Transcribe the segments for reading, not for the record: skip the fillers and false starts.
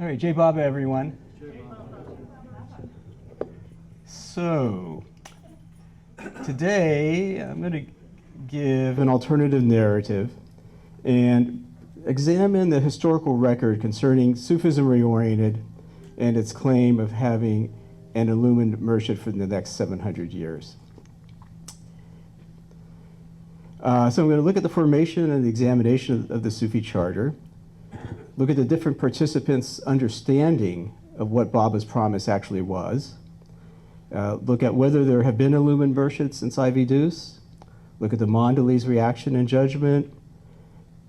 All right, Jai Baba, everyone. So, today I'm going to give an alternative narrative and examine the historical record concerning Sufism Reoriented and its claim of having an illumined murshid for the next 700 years. So I'm going to look at the formation and the examination of the Sufi charter, look at the different participants' understanding of what Baba's promise actually was, look at whether there have been illumined murshids since Ivy Deuce, look at the Mondali's reaction and judgment,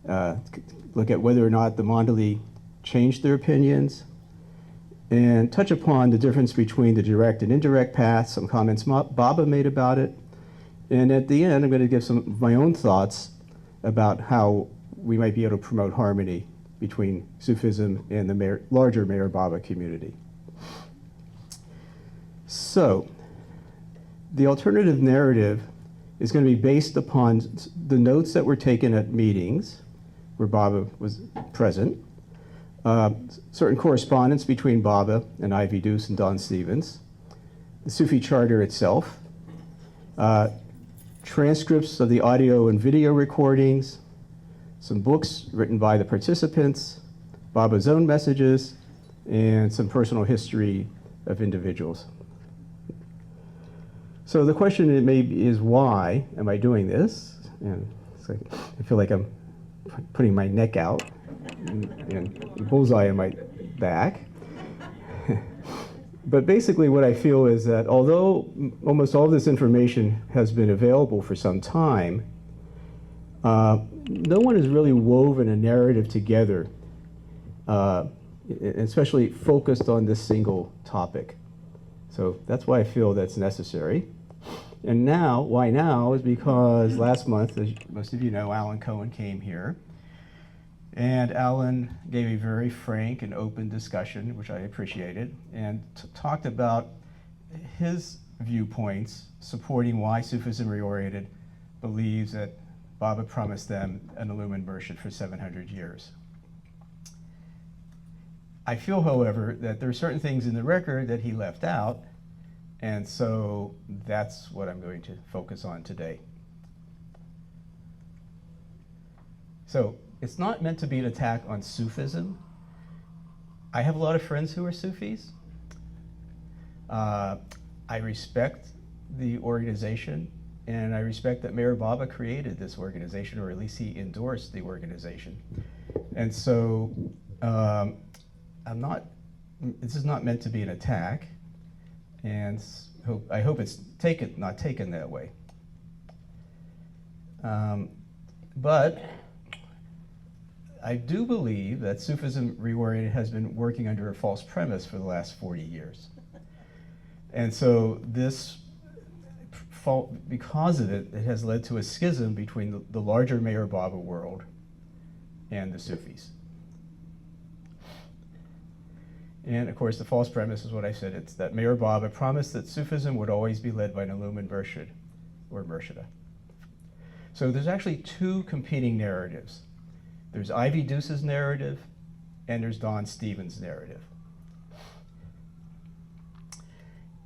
look at whether or not the Mondali changed their opinions, and touch upon the difference between the direct and indirect paths, some comments Baba made about it, and at the end I'm going to give some of my own thoughts about how we might be able to promote harmony between Sufism and the larger Meher Baba community. So, the alternative narrative is going to be based upon the notes that were taken at meetings where Baba was present, certain correspondence between Baba and Ivy Deuce and Don Stevens, the Sufi charter itself, transcripts of the audio and video recordings, some books written by the participants, Baba's own messages, and some personal history of individuals. So the question is why am I doing this? And it's like, I feel like I'm putting my neck out and bullseye on my back. But basically what I feel is that although almost all this information has been available for some time, no one has really woven a narrative together, especially focused on this single topic. So that's why I feel that's necessary. And now, why now, is because last month, as most of you know, Allan Cohen came here. And Allan gave a very frank and open discussion, which I appreciated, and talked about his viewpoints supporting why Sufism Reoriented believes that Baba promised them an illumined murshid for 700 years. I feel, however, that there are certain things in the record that he left out, and so that's what I'm going to focus on today. So it's not meant to be an attack on Sufism. I have a lot of friends who are Sufis. I respect the organization, and I respect that Meher Baba created this organization, or at least he endorsed the organization. And so this is not meant to be an attack, and I hope it's not taken that way. But I do believe that Sufism Reoriented has been working under a false premise for the last 40 years. And so this, because of it, it has led to a schism between the larger Meher Baba world and the Sufis. And of course, the false premise is what I said. It's that Meher Baba promised that Sufism would always be led by an illumined murshid, or murshida. So there's actually two competing narratives. There's Ivy Deuce's narrative, and there's Don Stevens' narrative.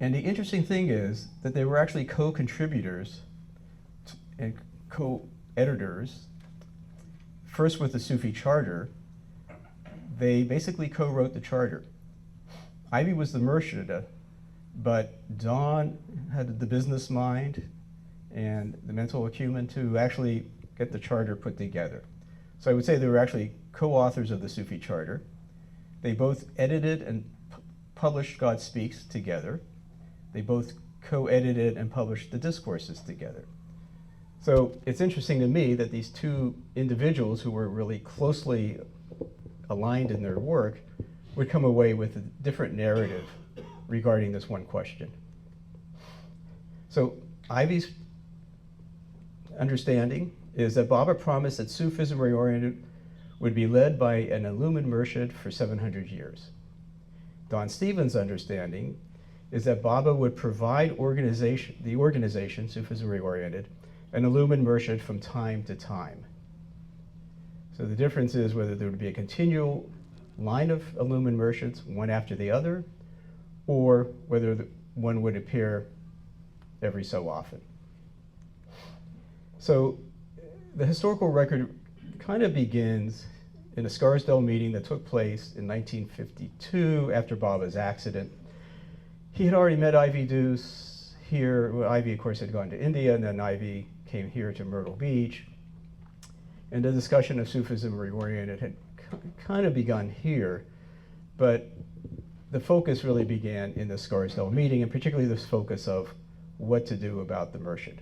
And the interesting thing is that they were actually co-contributors and co-editors. First with the Sufi charter, they basically co-wrote the charter. Ivy was the murshida, but Don had the business mind and the mental acumen to actually get the charter put together. So I would say they were actually co-authors of the Sufi charter. They both edited and published God Speaks together. They both co-edited and published the discourses together. So it's interesting to me that these two individuals who were really closely aligned in their work would come away with a different narrative regarding this one question. So Ivy's understanding is that Baba promised that Sufism Reoriented would be led by an illumined murshid for 700 years. Don Stevens' understanding is that Baba would provide the organization, Sufism Reoriented, an illumined murshid from time to time. So the difference is whether there would be a continual line of illumined Murshids, one after the other, or whether one would appear every so often. So the historical record kind of begins in a Scarsdale meeting that took place in 1952 after Baba's accident. He had already met Ivy Deuce here. Well, Ivy, of course, had gone to India, and then Ivy came here to Myrtle Beach. And the discussion of Sufism Reoriented had kind of begun here, but the focus really began in the Scarsdale meeting, and particularly this focus of what to do about the Murshid.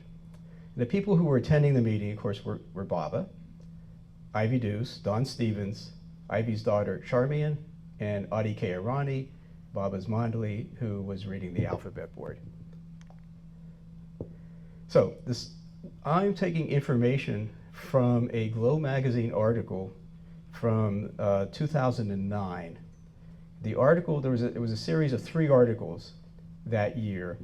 The people who were attending the meeting, of course, were Baba, Ivy Deuce, Don Stevens, Ivy's daughter Charmian, and Adi K. Irani, Baba's Mondali, who was reading the alphabet board. So I'm taking information from a Glow magazine article from 2009. The article, there was a series of 3 articles that year.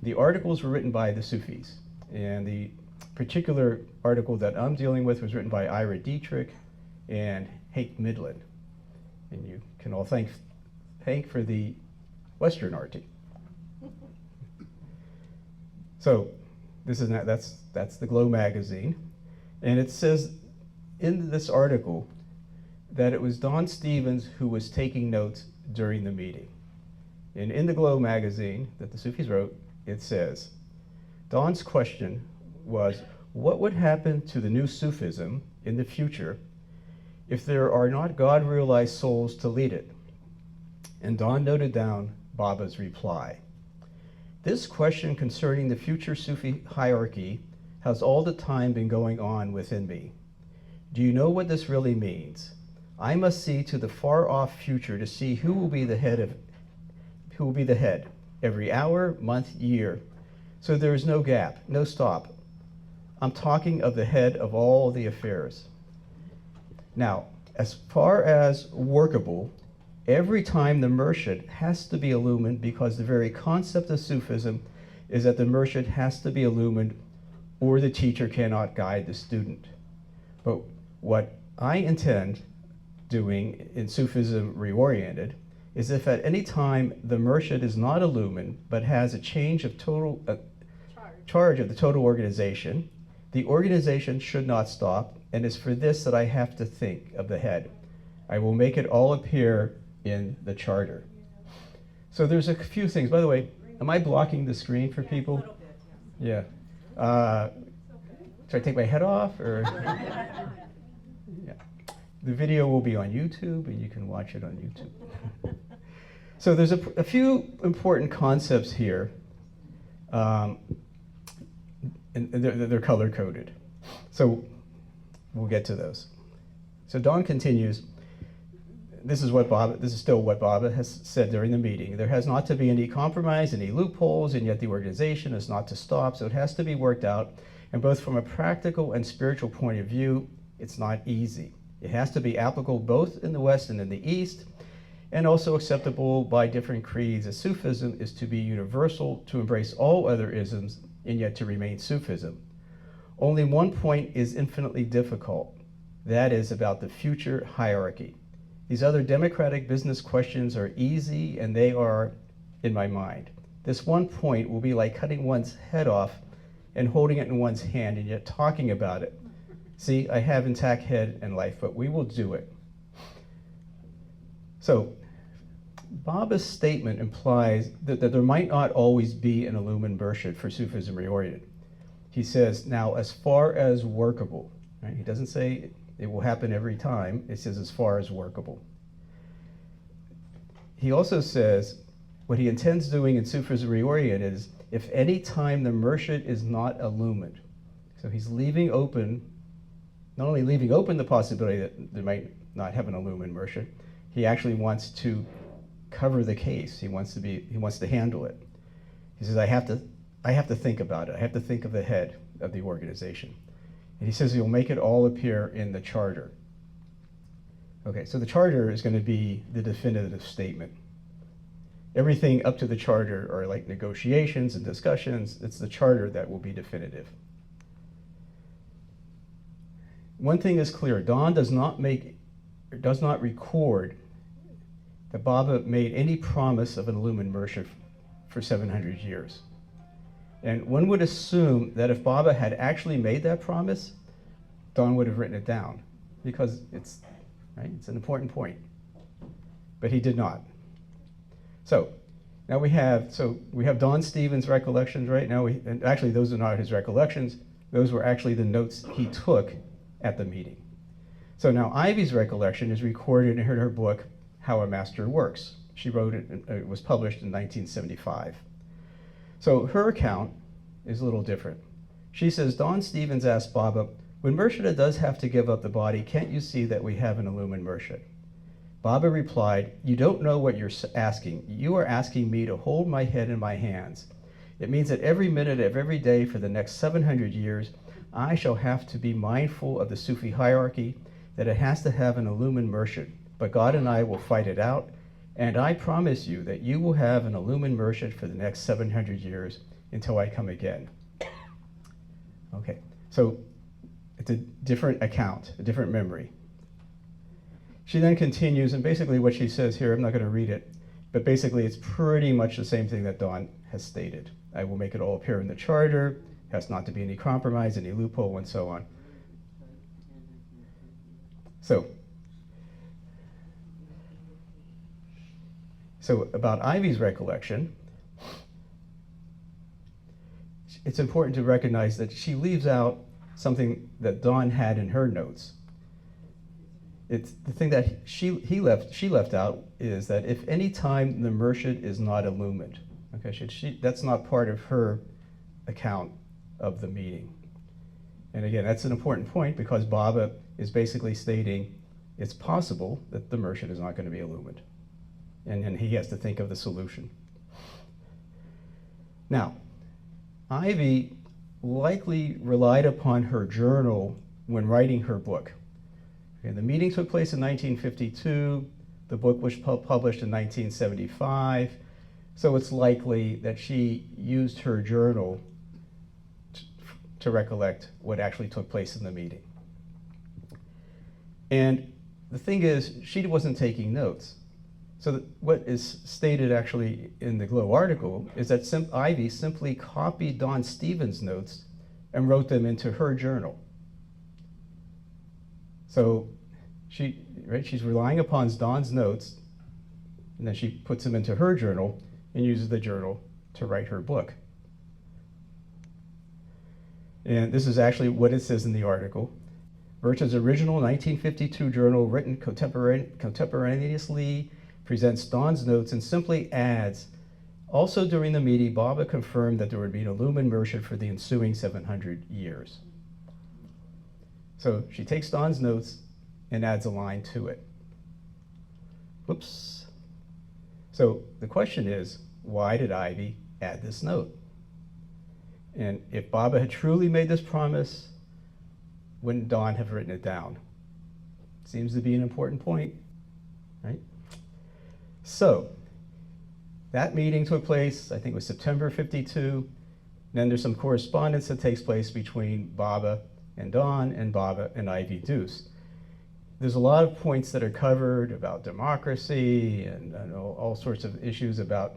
The articles were written by the Sufis, and the particular article that I'm dealing with was written by Ira Dietrich and Hank Midland. And you can all thank Hank for the Western arty. So that's the Glow magazine, and it says in this article that it was Don Stevens who was taking notes during the meeting. And in the Glow magazine that the Sufis wrote, it says, Don's question was, what would happen to the new Sufism in the future if there are not God-realized souls to lead it? And Don noted down Baba's reply. This question concerning the future Sufi hierarchy has all the time been going on within me. Do you know what this really means? I must see to the far-off future to see who will be the head every hour, month, year. So there is no gap, no stop. I'm talking of the head of all the affairs. Now, as far as workable, every time the Murshid has to be illumined, because the very concept of Sufism is that the Murshid has to be illumined or the teacher cannot guide the student. But what I intend doing in Sufism Reoriented is if at any time the Murshid is not illumined but has a change of total charge of the total organization, the organization should not stop, and it's for this that I have to think of the head. I will make it all appear in the charter. So there's a few things. By the way, am I blocking the screen for people? Yeah. Should I take my head off, or? Yeah. The video will be on YouTube, and you can watch it on YouTube. So there's a few important concepts here, and they're color-coded. So we'll get to those. So Don continues. This is still what Baba has said during the meeting. There has not to be any compromise, any loopholes, and yet the organization is not to stop, so it has to be worked out. And both from a practical and spiritual point of view, it's not easy. It has to be applicable both in the West and in the East, and also acceptable by different creeds, as Sufism is to be universal, to embrace all other isms, and yet to remain Sufism. Only one point is infinitely difficult. That is about the future hierarchy. These other democratic business questions are easy, and they are in my mind. This one point will be like cutting one's head off and holding it in one's hand and yet talking about it. See, I have intact head and life, but we will do it. So, Baba's statement implies that there might not always be an illumined Murshid for Sufism Reoriented. He says, now, as far as workable, right? He doesn't say it will happen every time. It says as far as workable. He also says what he intends doing in Sufism Reoriented is if any time the Murshid is not illumined. So he's leaving open, not only leaving open the possibility that they might not have an illumined Murshid, he actually wants to cover the case. He wants to handle it. He says, I have to think about it. I have to think of the head of the organization. And he says he'll make it all appear in the charter. Okay, so the charter is going to be the definitive statement. Everything up to the charter are like negotiations and discussions. It's the charter that will be definitive. One thing is clear, Don does not record that Baba made any promise of an illumined Murshid for 700 years. And one would assume that if Baba had actually made that promise, Don would have written it down, because it's, right, it's an important point. But he did not. So now we have Don Stevens' recollections, right? Now and actually those are not his recollections, those were actually the notes he took at the meeting. So now Ivy's recollection is recorded in her book, How a Master Works. She wrote it, it was published in 1975. So her account is a little different. She says, Don Stevens asked Baba, when Murshida does have to give up the body, can't you see that we have an illumined Murshid? Baba replied, you don't know what you're asking. You are asking me to hold my head in my hands. It means that every minute of every day for the next 700 years, I shall have to be mindful of the Sufi hierarchy, that it has to have an illumined Murshid. But God and I will fight it out, and I promise you that you will have an illumined Murshid for the next 700 years until I come again. Okay, so it's a different account, a different memory. She then continues, and basically what she says here, I'm not going to read it, but basically it's pretty much the same thing that Don has stated. I will make it all appear in the charter, has not to be any compromise, any loophole, and so on. So about Ivy's recollection, it's important to recognize that she leaves out something that Don had in her notes. It's the thing that she left out is that if any time the Murshid is not illumined, okay, that's not part of her account of the meeting. And again, that's an important point because Baba is basically stating it's possible that the Murshid is not going to be illumined. And he has to think of the solution. Now, Ivy likely relied upon her journal when writing her book. Okay, the meeting took place in 1952. The book was published in 1975. So it's likely that she used her journal to recollect what actually took place in the meeting. And the thing is, she wasn't taking notes. So what is stated actually in the Glow article is that Ivy simply copied Don Stevens' notes and wrote them into her journal. So she's relying upon Don's notes, and then she puts them into her journal and uses the journal to write her book. And this is actually what it says in the article. Birch's original 1952 journal, written contemporaneously, presents Don's notes and simply adds, also during the meeting, Baba confirmed that there would be an illumined Murshid for the ensuing 700 years. So she takes Don's notes and adds a line to it. Whoops. So the question is, why did Ivy add this note? And if Baba had truly made this promise, wouldn't Don have written it down? Seems to be an important point, right? So that meeting took place, I think it was September 52. Then there's some correspondence that takes place between Baba and Don and Baba and Ivy Deuce. There's a lot of points that are covered about democracy and all sorts of issues about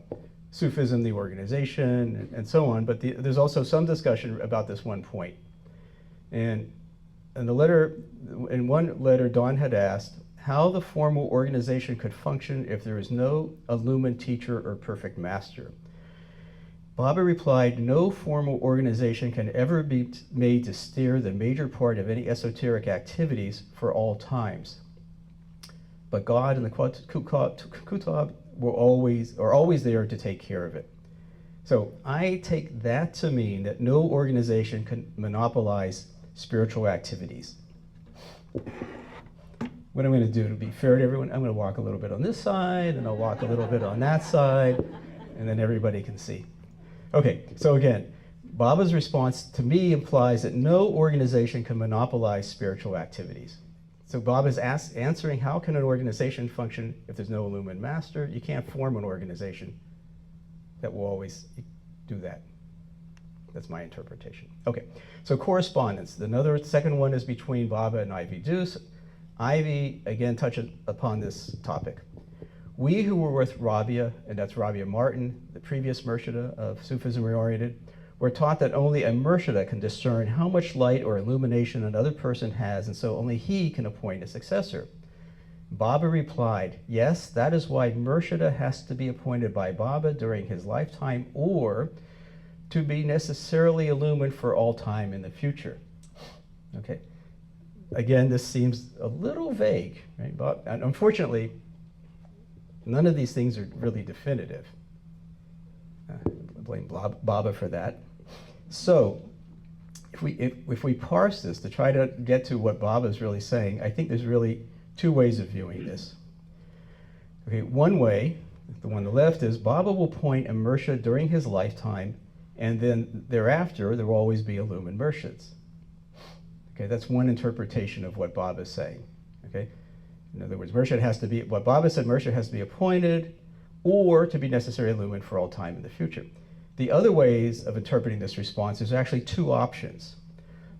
Sufism, the organization, and so on, but there's also some discussion about this one point. And in one letter, Don had asked how the formal organization could function if there is no illumined teacher or perfect master. Baba replied, no formal organization can ever be made to steer the major part of any esoteric activities for all times. But God and the Kutab are always there to take care of it. So I take that to mean that no organization can monopolize spiritual activities. What I'm going to do to be fair to everyone, I'm going to walk a little bit on this side, and I'll walk a little bit on that side, and then everybody can see. Okay, so again, Baba's response to me implies that no organization can monopolize spiritual activities. So Baba's answering, how can an organization function if there's no illumined master? You can't form an organization that will always do that. That's my interpretation. Okay, so correspondence. The second one is between Baba and Ivy Deuce. Ivy, again, touches upon this topic. We who were with Rabia, and that's Rabia Martin, the previous Murshida of Sufism Reoriented, were taught that only a Murshida can discern how much light or illumination another person has, and so only he can appoint a successor. Baba replied, yes, that is why Murshida has to be appointed by Baba during his lifetime, or to be necessarily illumined for all time in the future. Okay. Again, this seems a little vague, right? But unfortunately, none of these things are really definitive. I blame Baba for that. So, if we parse this to try to get to what Baba is really saying, I think there's really two ways of viewing this. Okay, one way, the one on the left, is Baba will appoint a Murshid during his lifetime, and then thereafter there will always be illumined Murshids. Okay, that's one interpretation of what Baba is saying. Okay, in other words, Murshid has to be, what Baba said, Murshid has to be appointed or to be necessarily illumined for all time in the future. The other ways of interpreting this response is actually two options.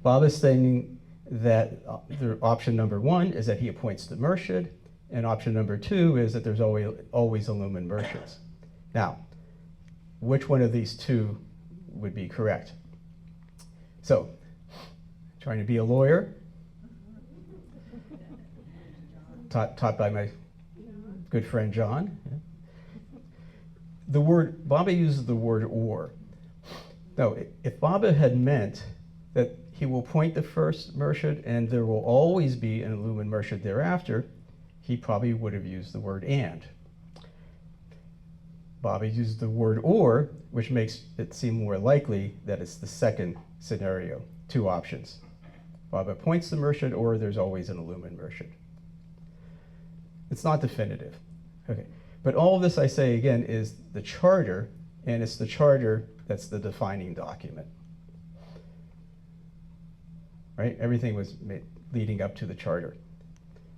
Baba is saying that option number one is that he appoints the Murshid, and option number two is that there's always illumined Murshids. Now, which one of these two would be correct? So, trying to be a lawyer, taught by my good friend John. The word, Baba uses the word or. Now, if Baba had meant that he will appoint the first Murshid and there will always be an illumined Murshid thereafter, he probably would have used the word and. Baba used the word or, which makes it seem more likely that it's the second scenario, two options. Baba appoints the Murshid or there's always an illumined Murshid. It's not definitive. Okay. But all of this, I say again, is the charter, and it's the charter that's the defining document. Right? Everything was leading up to the charter.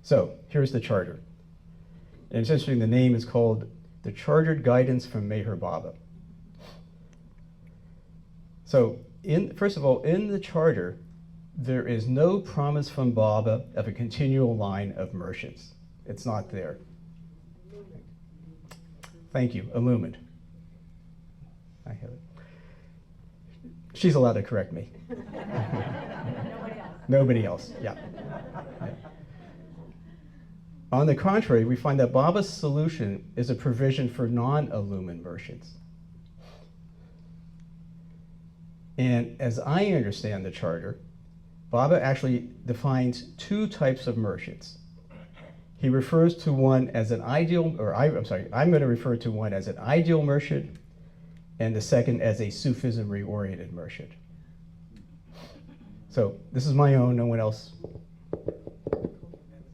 So here's the charter. And it's interesting, the name is called The Chartered Guidance from Meher Baba. So first of all, in the charter, there is no promise from Baba of a continual line of Murshids. It's not there. Thank you, illumined. I have it. She's allowed to correct me. Nobody else, yeah. On the contrary, we find that Baba's solution is a provision for non-illumined Murshids. And as I understand the charter, Baba actually defines two types of Murshids. He refers to one as an ideal, I'm going to refer to one as an ideal Murshid, and the second as a Sufism Reoriented Murshid. So this is my own, no one else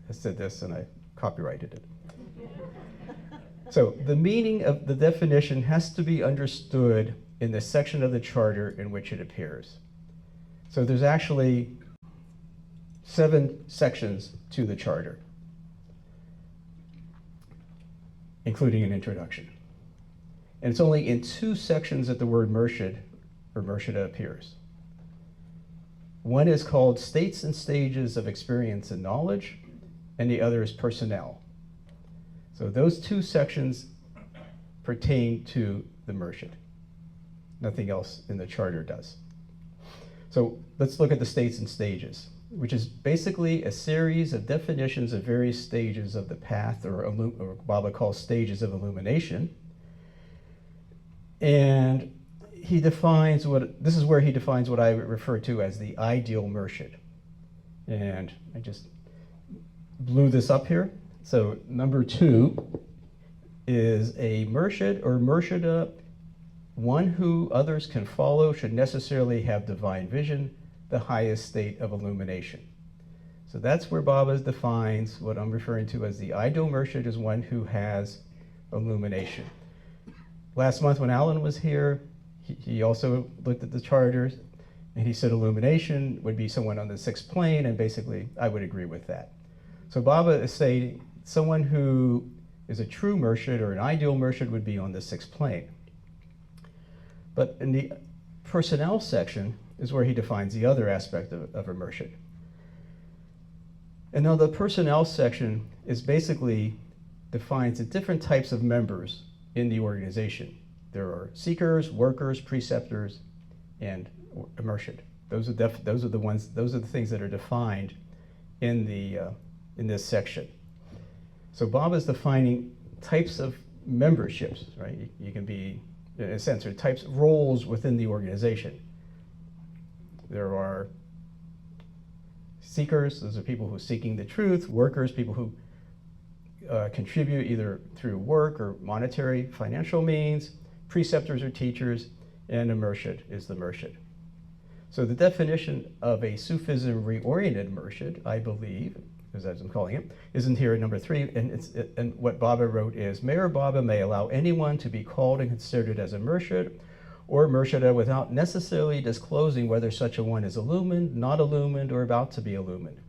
has said this, and I copyrighted it. So the meaning of the definition has to be understood in the section of the charter in which it appears. So there's actually 7 sections to the charter, including an introduction. And it's only in 2 sections that the word Murshid or Murshida appears. One is called States and Stages of Experience and Knowledge, and the other is Personnel. So those 2 sections pertain to the Murshid. Nothing else in the charter does. So let's look at the States and Stages, which is basically a series of definitions of various stages of the path, or Baba calls stages of illumination. And he defines this is where he defines what I refer to as the ideal Murshid. And I just blew this up here. So number 2 is a Murshid or Murshida, one who others can follow, should necessarily have divine vision, the highest state of illumination. So that's where Baba defines what I'm referring to as the ideal Murshid is one who has illumination. Last month when Allan was here, he also looked at the charters, and he said illumination would be someone on the 6th plane, and basically I would agree with that. So Baba is saying someone who is a true Murshid or an ideal Murshid would be on the 6th plane. But in the personnel section is where he defines the other aspect of a Murshid. And now the personnel section is basically defines the different types of members in the organization. There are seekers, workers, preceptors, and murshid. Those are the things that are defined in this section. So Baba is defining types of memberships, right? You can be, in a sense, or types of roles within the organization. There are seekers, those are people who are seeking the truth. Workers, people who contribute either through work or monetary, financial means. Preceptors or teachers, and a murshid is the murshid. So the definition of a Sufism reoriented murshid, I believe, as I'm calling it, isn't here at number 3, and what Baba wrote is, Mayor Baba may allow anyone to be called and considered as a murshid or murshida without necessarily disclosing whether such a one is illumined, not illumined, or about to be illumined.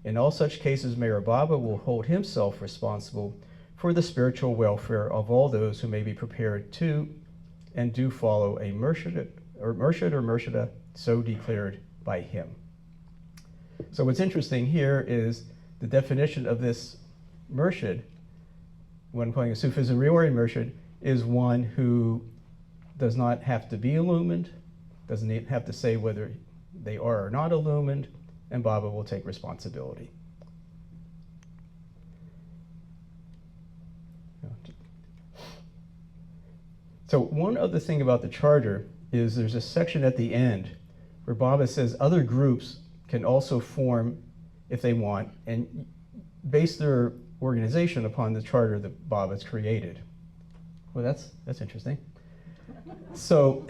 In all such cases, Mayor Baba will hold himself responsible for the spiritual welfare of all those who may be prepared to and do follow a murshid or murshida so declared by him. So what's interesting here is the definition of this murshid, when calling a Sufism Reoriented murshid, is one who does not have to be illumined, doesn't have to say whether they are or not illumined, and Baba will take responsibility. So one other thing about the charter is there's a section at the end where Baba says other groups can also form if they want and base their organization upon the charter that Baba's created. Well, that's interesting. So,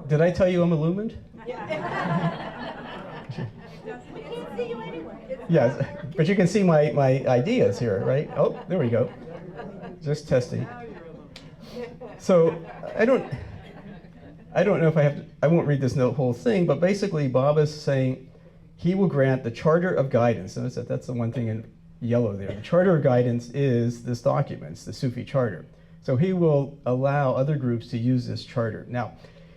did I tell you I'm illumined? Yes, but you can see my ideas here, right? Oh, there we go. Just testing. So I don't know if I have to, I won't read this whole thing, but basically Baba's saying he will grant the Charter of Guidance. Notice that that's the one thing in yellow there. The Charter of Guidance is this document, it's the Sufi charter. So he will allow other groups to use this charter. Now,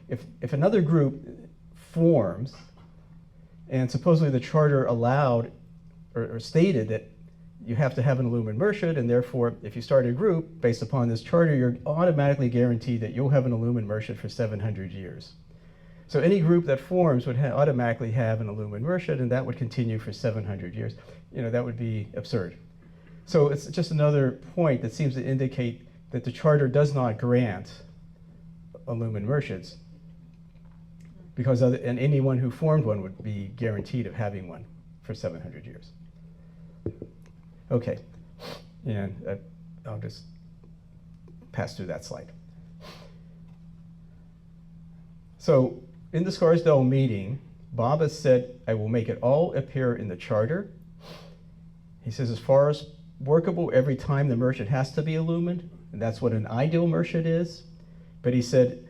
if another group forms, and supposedly the charter allowed or stated that you have to have an illumined murshid, and therefore, if you start a group based upon this charter, you're automatically guaranteed that you'll have an illumined murshid for 700 years. So any group that forms would automatically have an illumined murshid, and that would continue for 700 years. You know, that would be absurd. So it's just another point that seems to indicate that the charter does not grant illumined murshids, because and anyone who formed one would be guaranteed of having one for 700 years. Okay, and I'll just pass through that slide. So in the Scarsdale meeting, Baba said, I will make it all appear in the charter. He says, as far as workable, every time the murshid has to be illumined, and that's what an ideal murshid is. But he said,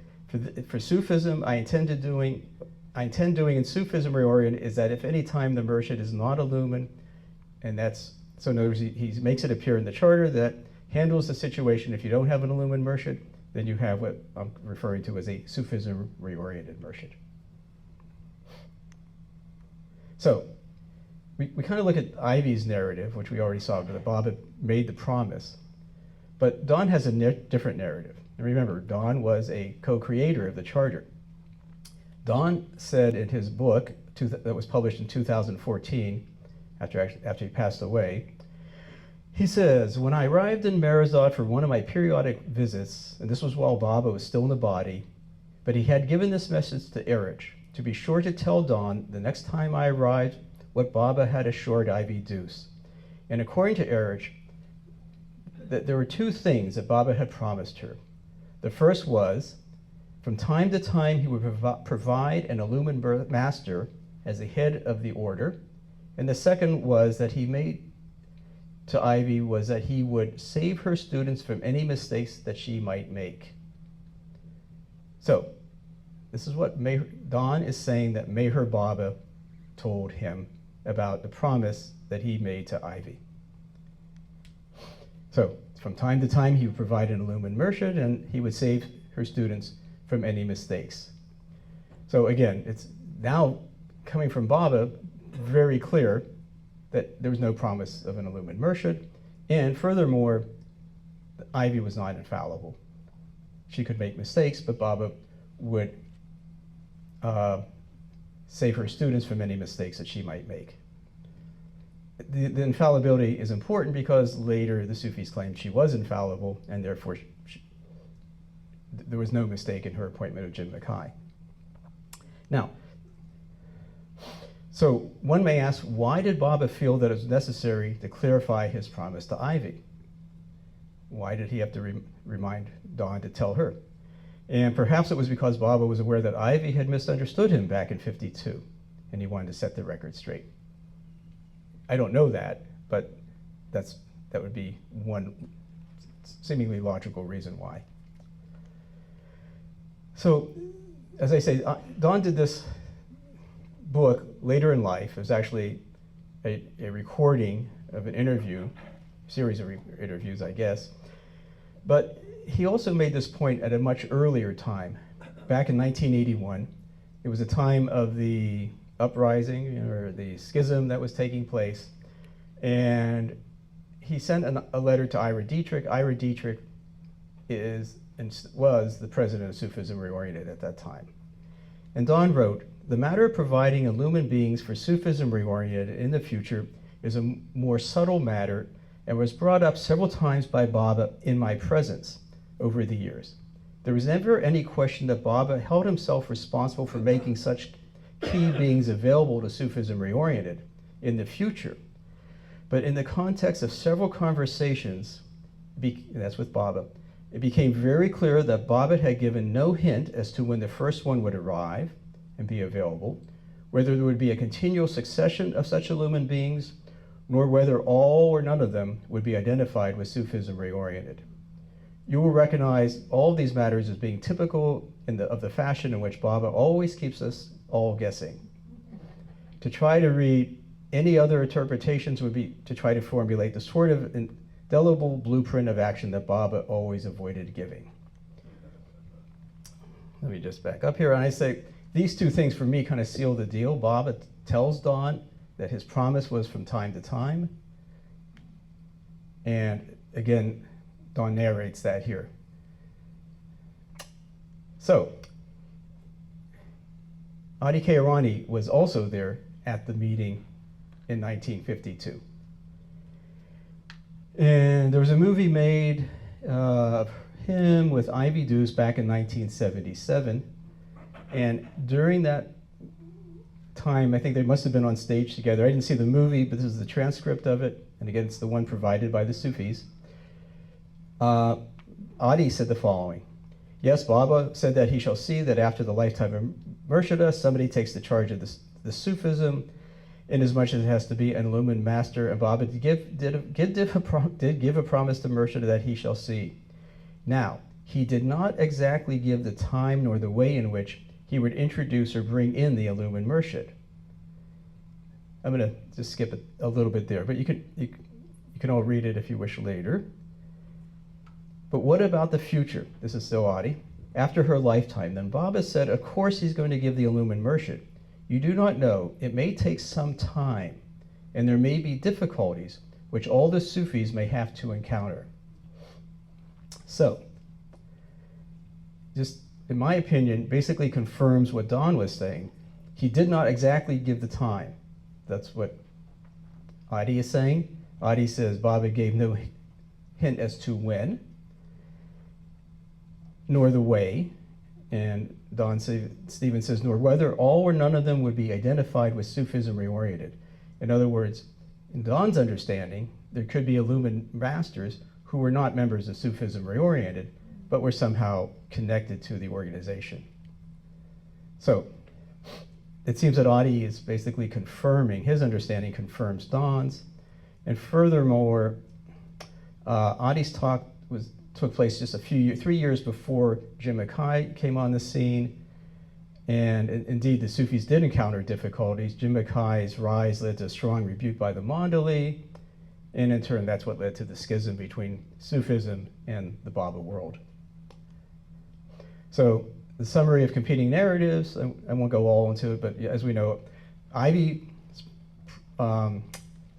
for Sufism, I intend doing in Sufism Reoriented is that if any time the murshid is not illumined, and that's, so in other words, he makes it appear in the charter that handles the situation. If you don't have an illumined murshid, then you have what I'm referring to as a Sufism Reoriented murshid. So we kind of look at Ivy's narrative, which we already saw, that Baba made the promise. But Don has a different narrative. And remember, Don was a co-creator of the charter. Don said in his book that was published in 2014, after he passed away, he says, when I arrived in Marizad for one of my periodic visits, and this was while Baba was still in the body, but he had given this message to Eruch, to be sure to tell Don the next time I arrived what Baba had assured Ivy Deuce. And according to Eruch, that there were two things that Baba had promised her. The first was, from time to time he would provide an illumined master as the head of the order. And the second was that he made to Ivy was that he would save her students from any mistakes that she might make. So this is what Don is saying that Meher Baba told him about the promise that he made to Ivy. So from time to time he would provide an illumined murshid and he would save her students from any mistakes. So again, it's now coming from Baba very clear that there was no promise of an illumined Murshid, and furthermore, Ivy was not infallible. She could make mistakes, but Baba would save her students from any mistakes that she might make. The infallibility is important because later the Sufis claimed she was infallible, and therefore there was no mistake in her appointment of Jim Mackie. Now, so one may ask, why did Baba feel that it was necessary to clarify his promise to Ivy? Why did he have to remind Dawn to tell her? And perhaps it was because Baba was aware that Ivy had misunderstood him back in '52, and he wanted to set the record straight. I don't know that, but that would be one seemingly logical reason why. So, as I say, Dawn did this book later in life. It was actually a recording of an interview, series of interviews, I guess. But he also made this point at a much earlier time. Back in 1981, it was a time of the uprising, or the schism that was taking place. And he sent a letter to Ira Dietrich. Ira Dietrich was the president of Sufism Reoriented at that time. And Dawn wrote, "The matter of providing illumined beings for Sufism Reoriented in the future is a more subtle matter and was brought up several times by Baba in my presence over the years. There was never any question that Baba held himself responsible for making such key beings available to Sufism Reoriented in the future. But in the context of several conversations, that's with Baba, it became very clear that Baba had given no hint as to when the first one would arrive and be available, whether there would be a continual succession of such illumined beings, nor whether all or none of them would be identified with Sufism Reoriented. You will recognize all of these matters as being typical of the fashion in which Baba always keeps us all guessing. To try to read any other interpretations would be to try to formulate the sort of indelible blueprint of action that Baba always avoided giving." Let me just back up here, and I say these two things for me kind of seal the deal. Baba tells Dawn that his promise was from time to time, and again, Dawn narrates that here. So, Adi Kairani was also there at the meeting in 1952. And there was a movie made of him with Ivy Deuce back in 1977. And during that time, I think they must have been on stage together. I didn't see the movie, but this is the transcript of it. And again, it's the one provided by the Sufis. Adi said the following: "Yes, Baba said that he shall see that after the lifetime of Murshida, somebody takes the charge of the Sufism, inasmuch as it has to be an illumined master, and Baba did give a promise to Murshida that he shall see. Now, he did not exactly give the time nor the way in which he would introduce or bring in the illumined Murshid." I'm going to just skip a little bit there, but you can all read it if you wish later. "But what about the future?" This is still Adi. "After her lifetime, then Baba said, of course he's going to give the illumined Murshid. You do not know. It may take some time, and there may be difficulties, which all the Sufis may have to encounter." So, just in my opinion, basically confirms what Dawn was saying. He did not exactly give the time. That's what Adi is saying. Adi says Baba gave no hint as to when, nor the way, and Stephen says, nor whether all or none of them would be identified with Sufism Reoriented. In other words, in Dawn's understanding, there could be illumined masters who were not members of Sufism Reoriented, but were somehow connected to the organization. So, it seems that Adi is basically confirming, his understanding confirms Dawn's, and furthermore, Adi's talk took place just 3 years before Jim Mackie came on the scene, and indeed the Sufis did encounter difficulties. Jim Mackie's rise led to a strong rebuke by the Mondali, and in turn that's what led to the schism between Sufism and the Baba world. So the summary of competing narratives, I won't go all into it, but as we know,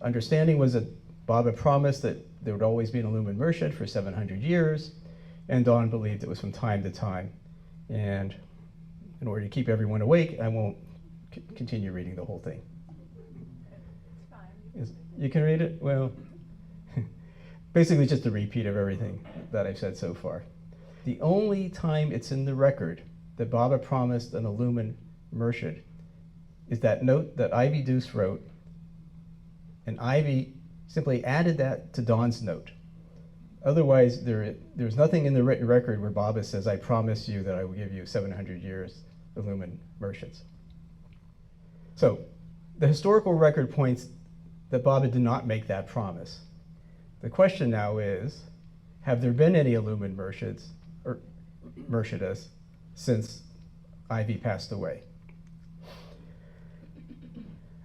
understanding was that Baba promised that there would always be an illumined Murshid for 700 years, and Don believed it was from time to time. And in order to keep everyone awake, I won't continue reading the whole thing. It's fine. You can read it? Well, basically just a repeat of everything that I've said so far. The only time it's in the record that Baba promised an illumined Murshid is that note that Ivy Deuce wrote, and Ivy simply added that to Don's note. Otherwise, there's nothing in the written record where Baba says, I promise you that I will give you 700 years illumined Murshids. So the historical record points that Baba did not make that promise. The question now is, have there been any illumined Murshids or Murshidas since Ivy passed away?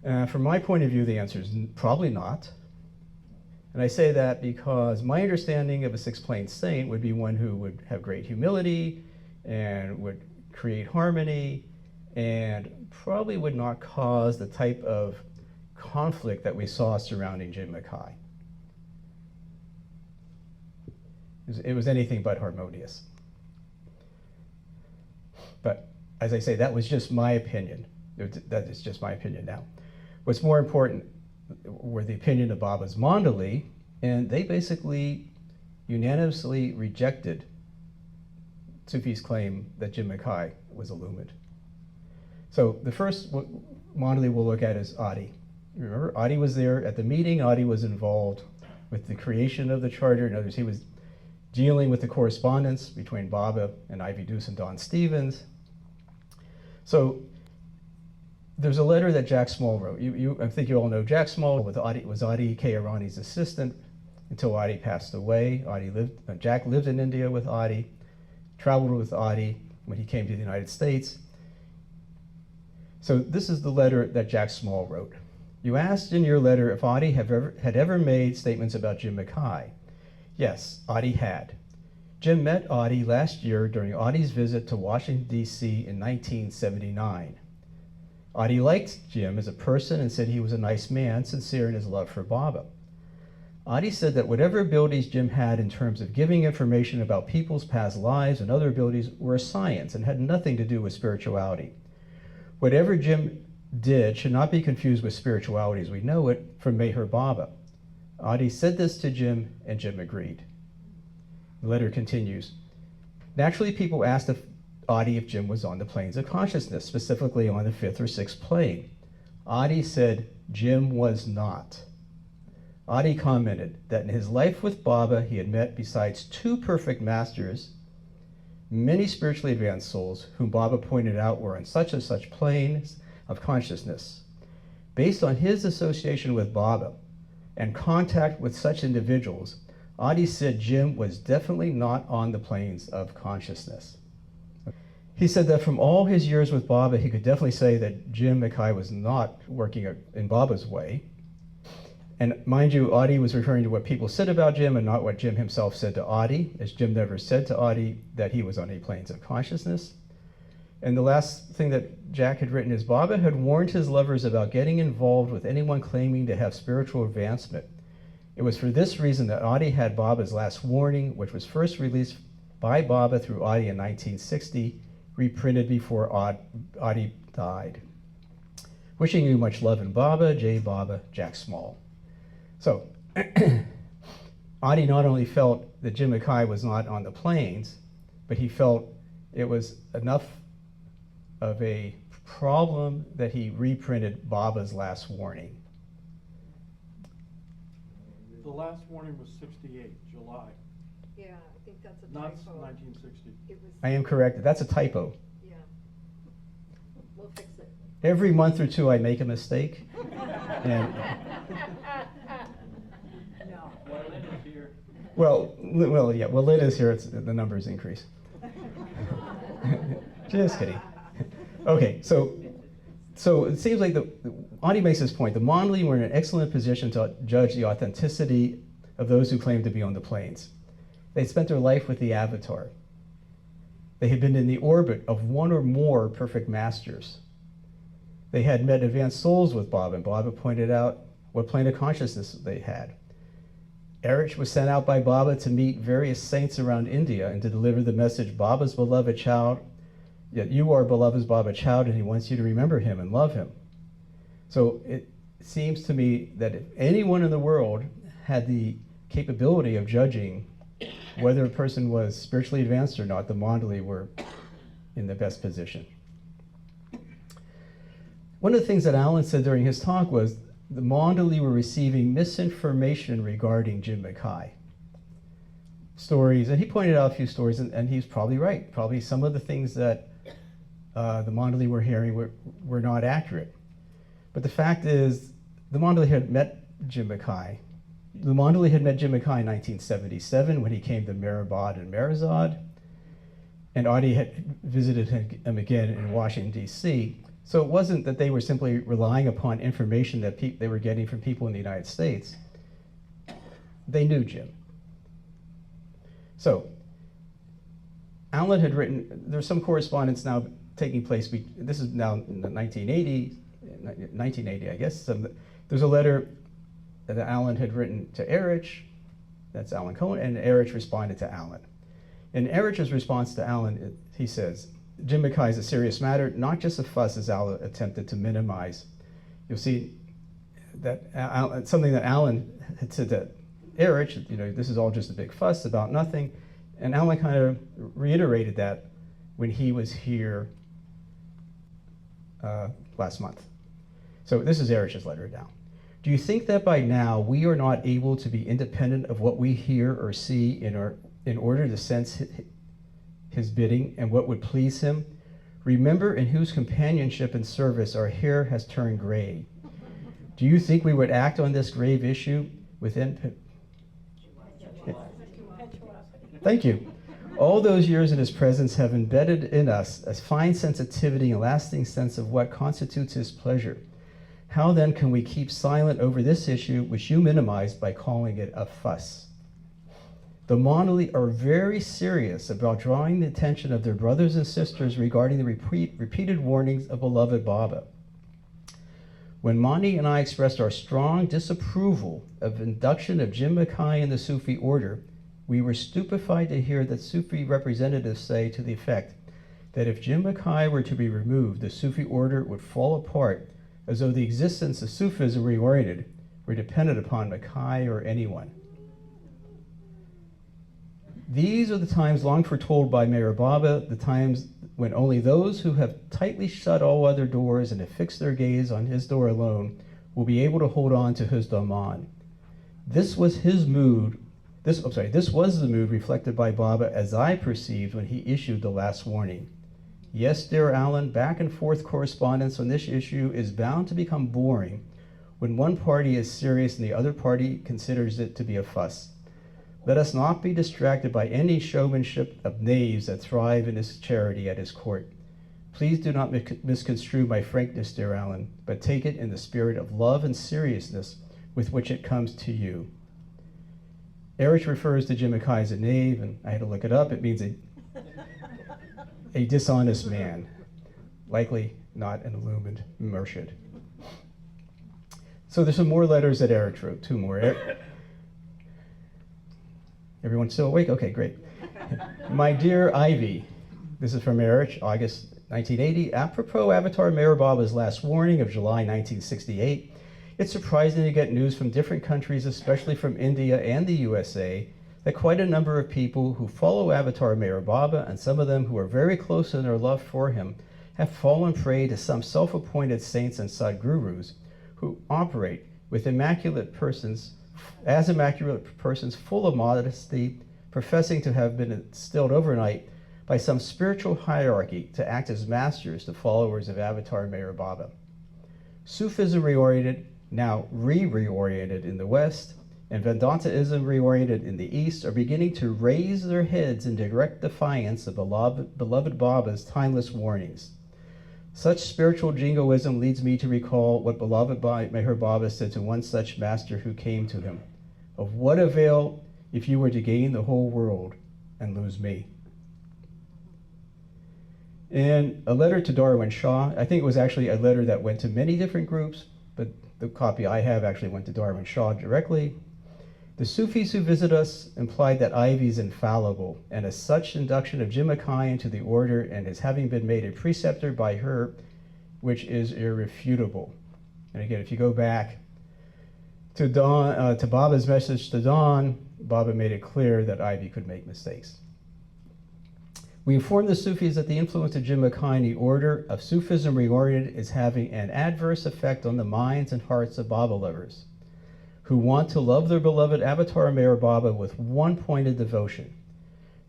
From my point of view, the answer is probably not. And I say that because my understanding of a six-plane saint would be one who would have great humility and would create harmony and probably would not cause the type of conflict that we saw surrounding Jim Mackie. It was anything but harmonious. But as I say, that was just my opinion. That is just my opinion now. What's more important were the opinion of Baba's Mondali, and they basically unanimously rejected Sufi's claim that Jim Mackie was illumined. So the first Mondali we'll look at is Adi. Remember, Adi was there at the meeting. Adi was involved with the creation of the charter. In other words, he was dealing with the correspondence between Baba and Ivy Deuce and Don Stevens. So there's a letter that Jack Small wrote. I think you all know Jack Small was Adi K. Irani's assistant until Adi passed away. Jack lived in India with Adi, traveled with Adi when he came to the United States. So this is the letter that Jack Small wrote. You asked in your letter if Adi had ever made statements about Jim Mackie. Yes, Adi had. Jim met Adi last year during Adi's visit to Washington, D.C. in 1979. Adi liked Jim as a person and said he was a nice man, sincere in his love for Baba. Adi said that whatever abilities Jim had in terms of giving information about people's past lives and other abilities were a science and had nothing to do with spirituality. Whatever Jim did should not be confused with spirituality as we know it from Meher Baba. Adi said this to Jim, and Jim agreed. The letter continues. Naturally, people asked Adi if Jim was on the planes of consciousness, specifically on the fifth or sixth plane. Adi said Jim was not. Adi commented that in his life with Baba, he had met, besides two perfect masters, many spiritually advanced souls whom Baba pointed out were on such and such planes of consciousness. Based on his association with Baba and contact with such individuals, Adi said Jim was definitely not on the planes of consciousness. He said that from all his years with Baba, he could definitely say that Jim Mackie was not working in Baba's way. And mind you, Adi was referring to what people said about Jim and not what Jim himself said to Adi, as Jim never said to Adi that he was on any planes of consciousness. And the last thing that Jack had written is Baba had warned his lovers about getting involved with anyone claiming to have spiritual advancement. It was for this reason that Adi had Baba's last warning, which was first released by Baba through Adi in 1960, reprinted before Adi died. Wishing you much love in Baba, J. Baba, Jack Small. So, Adi not only felt that Jim Mackie was not on the planes, but he felt it was enough of a problem that he reprinted Baba's last warning. The last warning was 68, July, Yeah, I think that's a not typo. 1960. It was, I am correct. That's a typo. yeah. We'll fix it. Every month or two I make a mistake. And, No. well, Lynn is here. The numbers increase. Just kidding. Okay, so it seems like Adi makes this point. The Mondali were in an excellent position to judge the authenticity of those who claim to be on the planes. They spent their life with the Avatar. They had been in the orbit of one or more perfect masters. They had met advanced souls with Baba, and Baba pointed out what plane of consciousness they had. Eruch was sent out by Baba to meet various saints around India and to deliver the message, Baba's beloved child, yet you are Baba's beloved child, and he wants you to remember him and love him. So it seems to me that if anyone in the world had the capability of judging whether a person was spiritually advanced or not, the Mondali were in the best position. One of the things that Allan said during his talk was the Mondali were receiving misinformation regarding Jim Mackie. Stories, and he pointed out a few stories, and he's probably right. Probably some of the things that the Mondali were hearing were not accurate. But the fact is, the Mondali had met Jim Mackie. The Mondali had met Jim Mackie in 1977 when he came to Mehrabad and Merazad, and Adi had visited him again in Washington, D.C. So it wasn't that they were simply relying upon information that they were getting from people in the United States. They knew Jim. So Allan had written, there's some correspondence now taking place, this is now in the 1980, I guess. There's a letter that Allan had written to Eruch, that's Allan Cohen, and Eruch responded to Allan. In Eruch's response to Allan, he says, Jim Mackie is a serious matter, not just a fuss as Allan attempted to minimize. You'll see that something that Allan had said to Eruch, this is all just a big fuss about nothing. And Allan kind of reiterated that when he was here last month. So this is Eruch's letter now. Do you think that by now we are not able to be independent of what we hear or see in order to sense his bidding and what would please him? Remember in whose companionship and service our hair has turned gray. Do you think we would act on this grave issue within... Thank you. All those years in his presence have embedded in us a fine sensitivity and lasting sense of what constitutes his pleasure. How then can we keep silent over this issue which you minimized by calling it a fuss? The Mondali are very serious about drawing the attention of their brothers and sisters regarding the repeated warnings of beloved Baba. When Mani and I expressed our strong disapproval of induction of Jim Mackie in the Sufi order, we were stupefied to hear that Sufi representatives say to the effect that if Jim Mackie were to be removed, the Sufi order would fall apart, as though the existence of Sufism Reoriented were dependent upon Mackie or anyone. These are the times long foretold by Meher Baba, the times when only those who have tightly shut all other doors and have fixed their gaze on his door alone will be able to hold on to his Daman. This was his mood. This was the mood reflected by Baba as I perceived when he issued the last warning. Yes, dear Allan, back and forth correspondence on this issue is bound to become boring when one party is serious and the other party considers it to be a fuss. Let us not be distracted by any showmanship of knaves that thrive in his charity at his court. Please do not misconstrue my frankness, dear Allan, but take it in the spirit of love and seriousness with which it comes to you. Eruch refers to Jim Mackie as a knave, and I had to look it up. It means a dishonest man, likely not an illumined murshid. So there's some more letters that Eruch wrote, two more. Everyone still awake? Okay, great. My dear Ivy, this is from Eruch, August 1980. Apropos Avatar Meher Baba's last warning of July 1968, it's surprising to get news from different countries, especially from India and the USA, that quite a number of people who follow Avatar Meher Baba, and some of them who are very close in their love for him, have fallen prey to some self-appointed saints and sadgurus who operate with immaculate persons full of modesty, professing to have been instilled overnight by some spiritual hierarchy to act as masters to followers of Avatar Meher Baba. Sufism Reoriented, now reoriented in the West, and Vedantaism Reoriented in the East are beginning to raise their heads in direct defiance of beloved Baba's timeless warnings. Such spiritual jingoism leads me to recall what beloved Meher Baba said to one such master who came to him: "Of what avail if you were to gain the whole world and lose me?" In a letter to Darwin Shaw, I think it was actually a letter that went to many different groups, but the copy I have actually went to Darwin Shaw directly. The Sufis who visit us implied that Ivy is infallible, and as such, induction of Jim Mackie into the order and his having been made a preceptor by her, which is irrefutable. And again, if you go back to to Baba's message to Dawn, Baba made it clear that Ivy could make mistakes. We inform the Sufis that the influence of Jim Mackie in the order of Sufism Reoriented is having an adverse effect on the minds and hearts of Baba lovers, who want to love their beloved Avatar Mayor Baba with one-pointed devotion.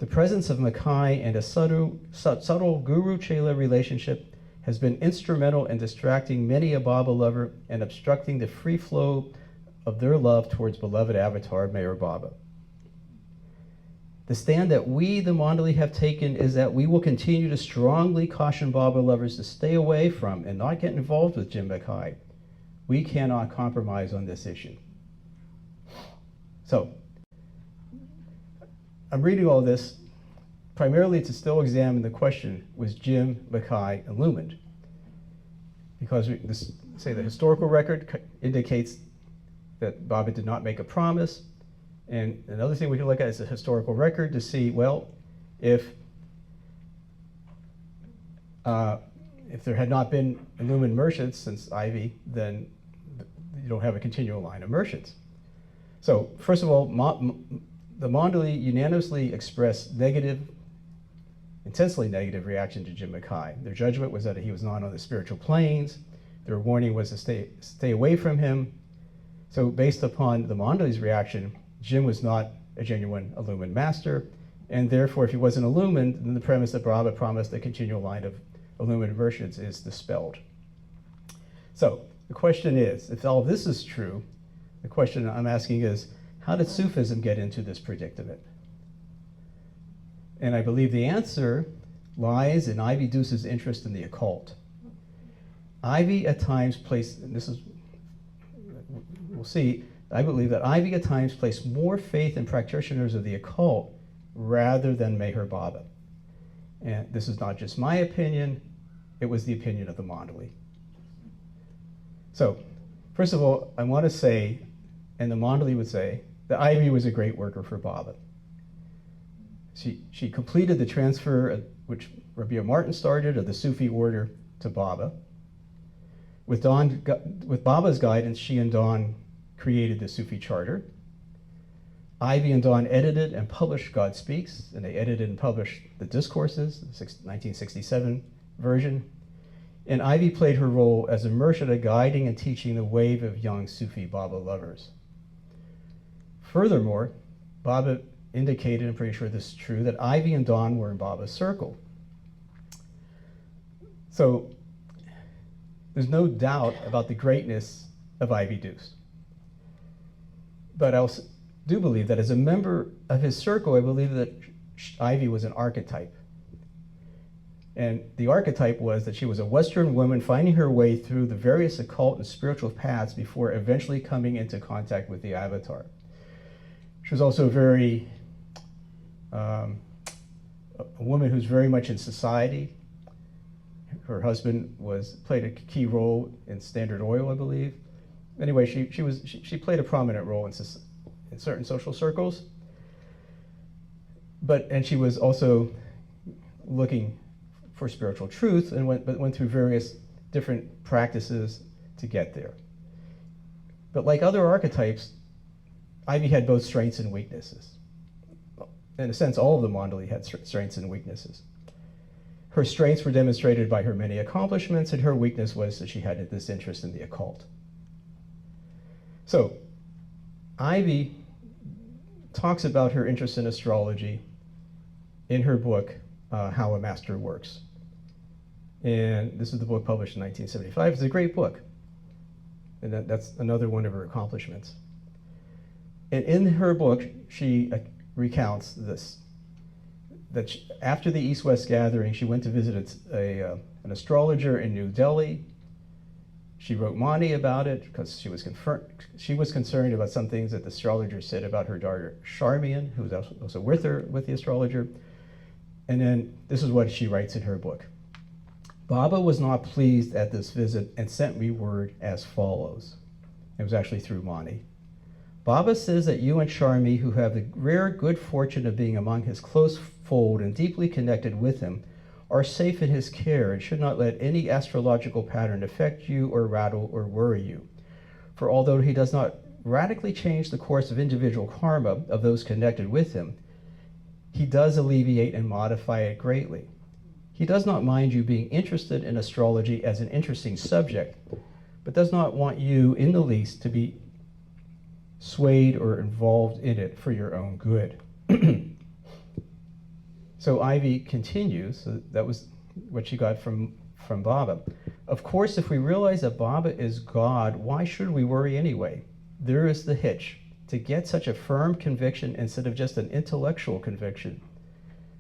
The presence of Mackie and a subtle guru-chela relationship has been instrumental in distracting many a Baba lover and obstructing the free flow of their love towards beloved Avatar Mayor Baba. The stand that we, the Mondali, have taken is that we will continue to strongly caution Baba lovers to stay away from and not get involved with Jim Mackie. We cannot compromise on this issue. So, I'm reading all this primarily to still examine the question, was Jim Mackie illumined? Because the historical record indicates that Baba did not make a promise. And another thing we can look at is the historical record to see, well, if there had not been illumined merchants since Ivy, then you don't have a continual line of merchants. So first of all, the Mondali unanimously expressed intensely negative reaction to Jim Mackie. Their judgment was that he was not on the spiritual planes. Their warning was to stay away from him. So based upon the Mondali's reaction, Jim was not a genuine illumined master, and therefore if he wasn't illumined, then the premise that Baba promised a continual line of illumined merchants is dispelled. So the question is, if all this is true, the question I'm asking is, how did Sufism get into this predicament? And I believe the answer lies in Ivy Deuce's interest in the occult. Ivy at times placed, and this is, we'll see, I believe that Ivy at times placed more faith in practitioners of the occult rather than Meher Baba. And this is not just my opinion, it was the opinion of the Mondali. So, first of all, I want to say, and the Mondali would say, that Ivy was a great worker for Baba. She completed the transfer, which Rabbi Martin started, of the Sufi order to Baba. With Baba's guidance, she and Dawn created the Sufi charter. Ivy and Dawn edited and published God Speaks, and they edited and published the Discourses, the 1967 version. And Ivy played her role as a Murshida, guiding and teaching the wave of young Sufi Baba lovers. Furthermore, Baba indicated, I'm pretty sure this is true, that Ivy and Dawn were in Baba's circle. So there's no doubt about the greatness of Ivy Deuce. But I also do believe that as a member of his circle, I believe that Ivy was an archetype. And the archetype was that she was a Western woman finding her way through the various occult and spiritual paths before eventually coming into contact with the Avatar. She was also a woman who's very much in society. Her husband played a key role in Standard Oil, I believe. Anyway, she played a prominent role in certain social circles. And she was also looking for spiritual truth and went through various different practices to get there. But like other archetypes, Ivy had both strengths and weaknesses. In a sense, all of the Mondali had strengths and weaknesses. Her strengths were demonstrated by her many accomplishments, and her weakness was that she had this interest in the occult. So, Ivy talks about her interest in astrology in her book, How a Master Works. And this is the book published in 1975. It's a great book. And that's another one of her accomplishments. And in her book, she recounts this, that after the East-West gathering, she went to visit an astrologer in New Delhi. She wrote Mani about it because she was concerned about some things that the astrologer said about her daughter Charmian, who was also with the astrologer. And then this is what she writes in her book. Baba was not pleased at this visit and sent me word as follows. It was actually through Mani. Baba says that you and Charmi, who have the rare good fortune of being among his close fold and deeply connected with him, are safe in his care and should not let any astrological pattern affect you or rattle or worry you. For although he does not radically change the course of individual karma of those connected with him, he does alleviate and modify it greatly. He does not mind you being interested in astrology as an interesting subject, but does not want you in the least to be swayed or involved in it for your own good. So Ivy continues, so that was what she got from Baba. Of course, if we realize that Baba is God, why should we worry anyway? There is the hitch, to get such a firm conviction instead of just an intellectual conviction.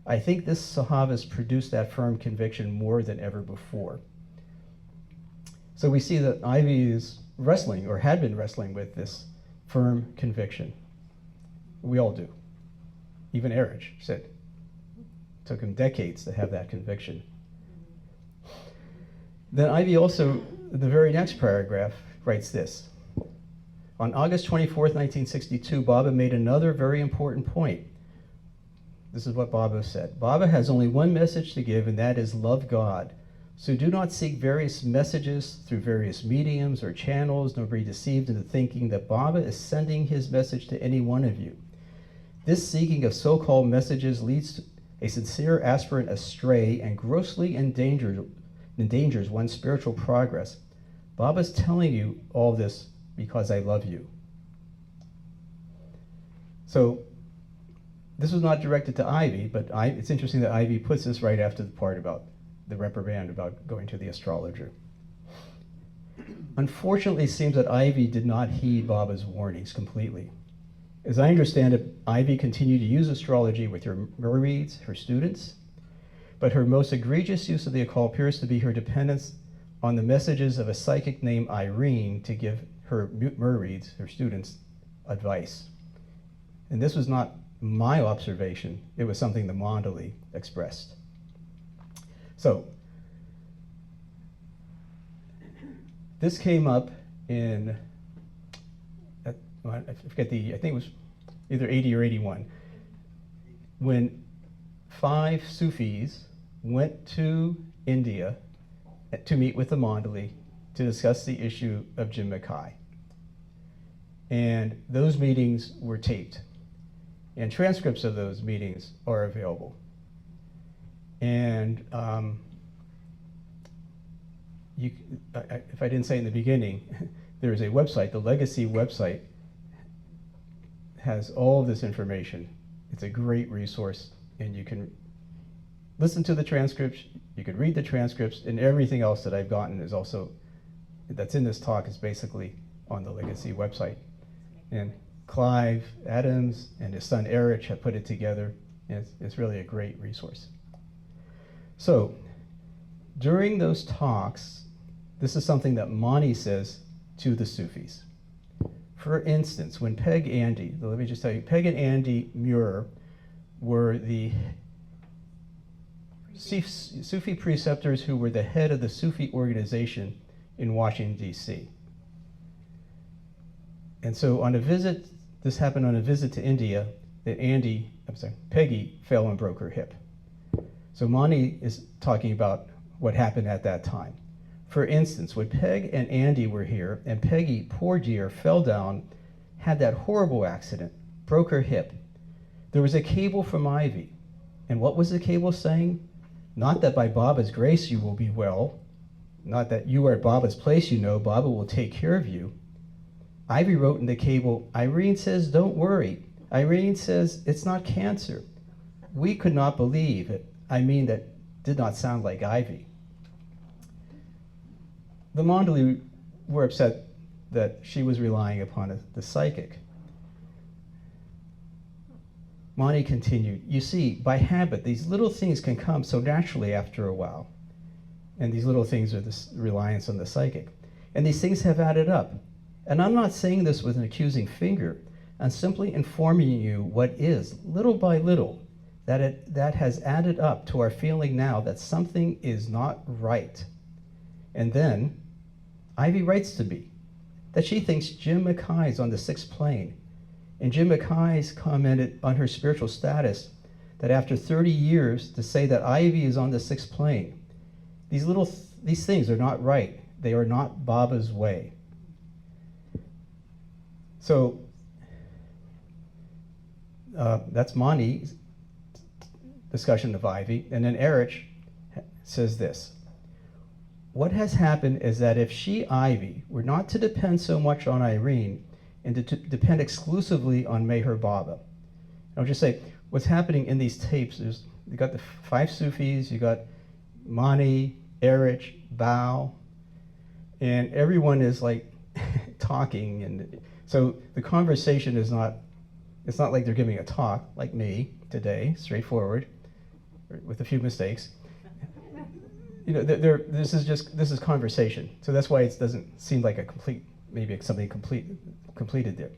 I think this Sahava has produced that firm conviction more than ever before. So we see that Ivy is wrestling, or had been wrestling with this firm conviction. We all do. Even Eruch said it took him decades to have that conviction. Then Ivy also, the very next paragraph, writes this. On August 24th, 1962, Baba made another very important point. This is what Baba said. Baba has only one message to give, and that is love God. So do not seek various messages through various mediums or channels, nor be deceived into thinking that Baba is sending his message to any one of you. This seeking of so-called messages leads a sincere aspirant astray and grossly endangers one's spiritual progress. Baba's telling you all this because I love you. So this was not directed to Ivy, but it's interesting that Ivy puts this right after the part about the reprimand about going to the astrologer. Unfortunately, it seems that Ivy did not heed Baba's warnings completely. As I understand it, Ivy continued to use astrology with her murids, her students, but her most egregious use of the occult appears to be her dependence on the messages of a psychic named Irene to give her murids, her students, advice. And this was not my observation, it was something the Mondali expressed. So, this came up in, I forget I think it was either 80 or 81, when 5 Sufis went to India to meet with the Mondali to discuss the issue of Jim Mackie. And those meetings were taped. And transcripts of those meetings are available. And if I didn't say in the beginning, there is a website, the Legacy website, has all of this information. It's a great resource, and you can listen to the transcripts, you can read the transcripts, and everything else that I've gotten is also, that's in this talk, is basically on the Legacy website. And Clive Adams and his son Eruch have put it together, and it's really a great resource. So, during those talks, this is something that Mani says to the Sufis. For instance, when Peg Andy, let me just tell you, Peg and Andy Muir were the Sufi preceptors who were the head of the Sufi organization in Washington, D.C. And so on a visit, this happened on a visit to India, that Peggy fell and broke her hip. So Mani is talking about what happened at that time. For instance, when Peg and Andy were here, and Peggy, poor dear, fell down, had that horrible accident, broke her hip, there was a cable from Ivy. And what was the cable saying? Not that by Baba's grace you will be well, not that you are at Baba's place, you know, Baba will take care of you. Ivy wrote in the cable, Irene says, don't worry. Irene says, it's not cancer. We could not believe it. I mean, that did not sound like Ivy. The Mondali were upset that she was relying upon the psychic. Mani continued, you see, by habit, these little things can come so naturally after a while. And these little things are this reliance on the psychic. And these things have added up. And I'm not saying this with an accusing finger. I'm simply informing you what is, little by little, that has added up to our feeling now that something is not right. And then, Ivy writes to me that she thinks Jim Mackie is on the 6th plane. And Jim Mackay's commented on her spiritual status that after 30 years, to say that Ivy is on the 6th plane, these things are not right. They are not Baba's way. So that's Mani's discussion of Ivy. And then Eruch says this: what has happened is that if she, Ivy, were not to depend so much on Irene and to depend exclusively on Meher Baba. I'll just say, what's happening in these tapes is you got the 5 Sufis, you got Mani, Eruch, Bao, and everyone is like talking, and so the conversation is not, it's not like they're giving a talk like me today, straightforward, with a few mistakes. You know, this is conversation. So that's why it doesn't seem like a complete, maybe something completed there.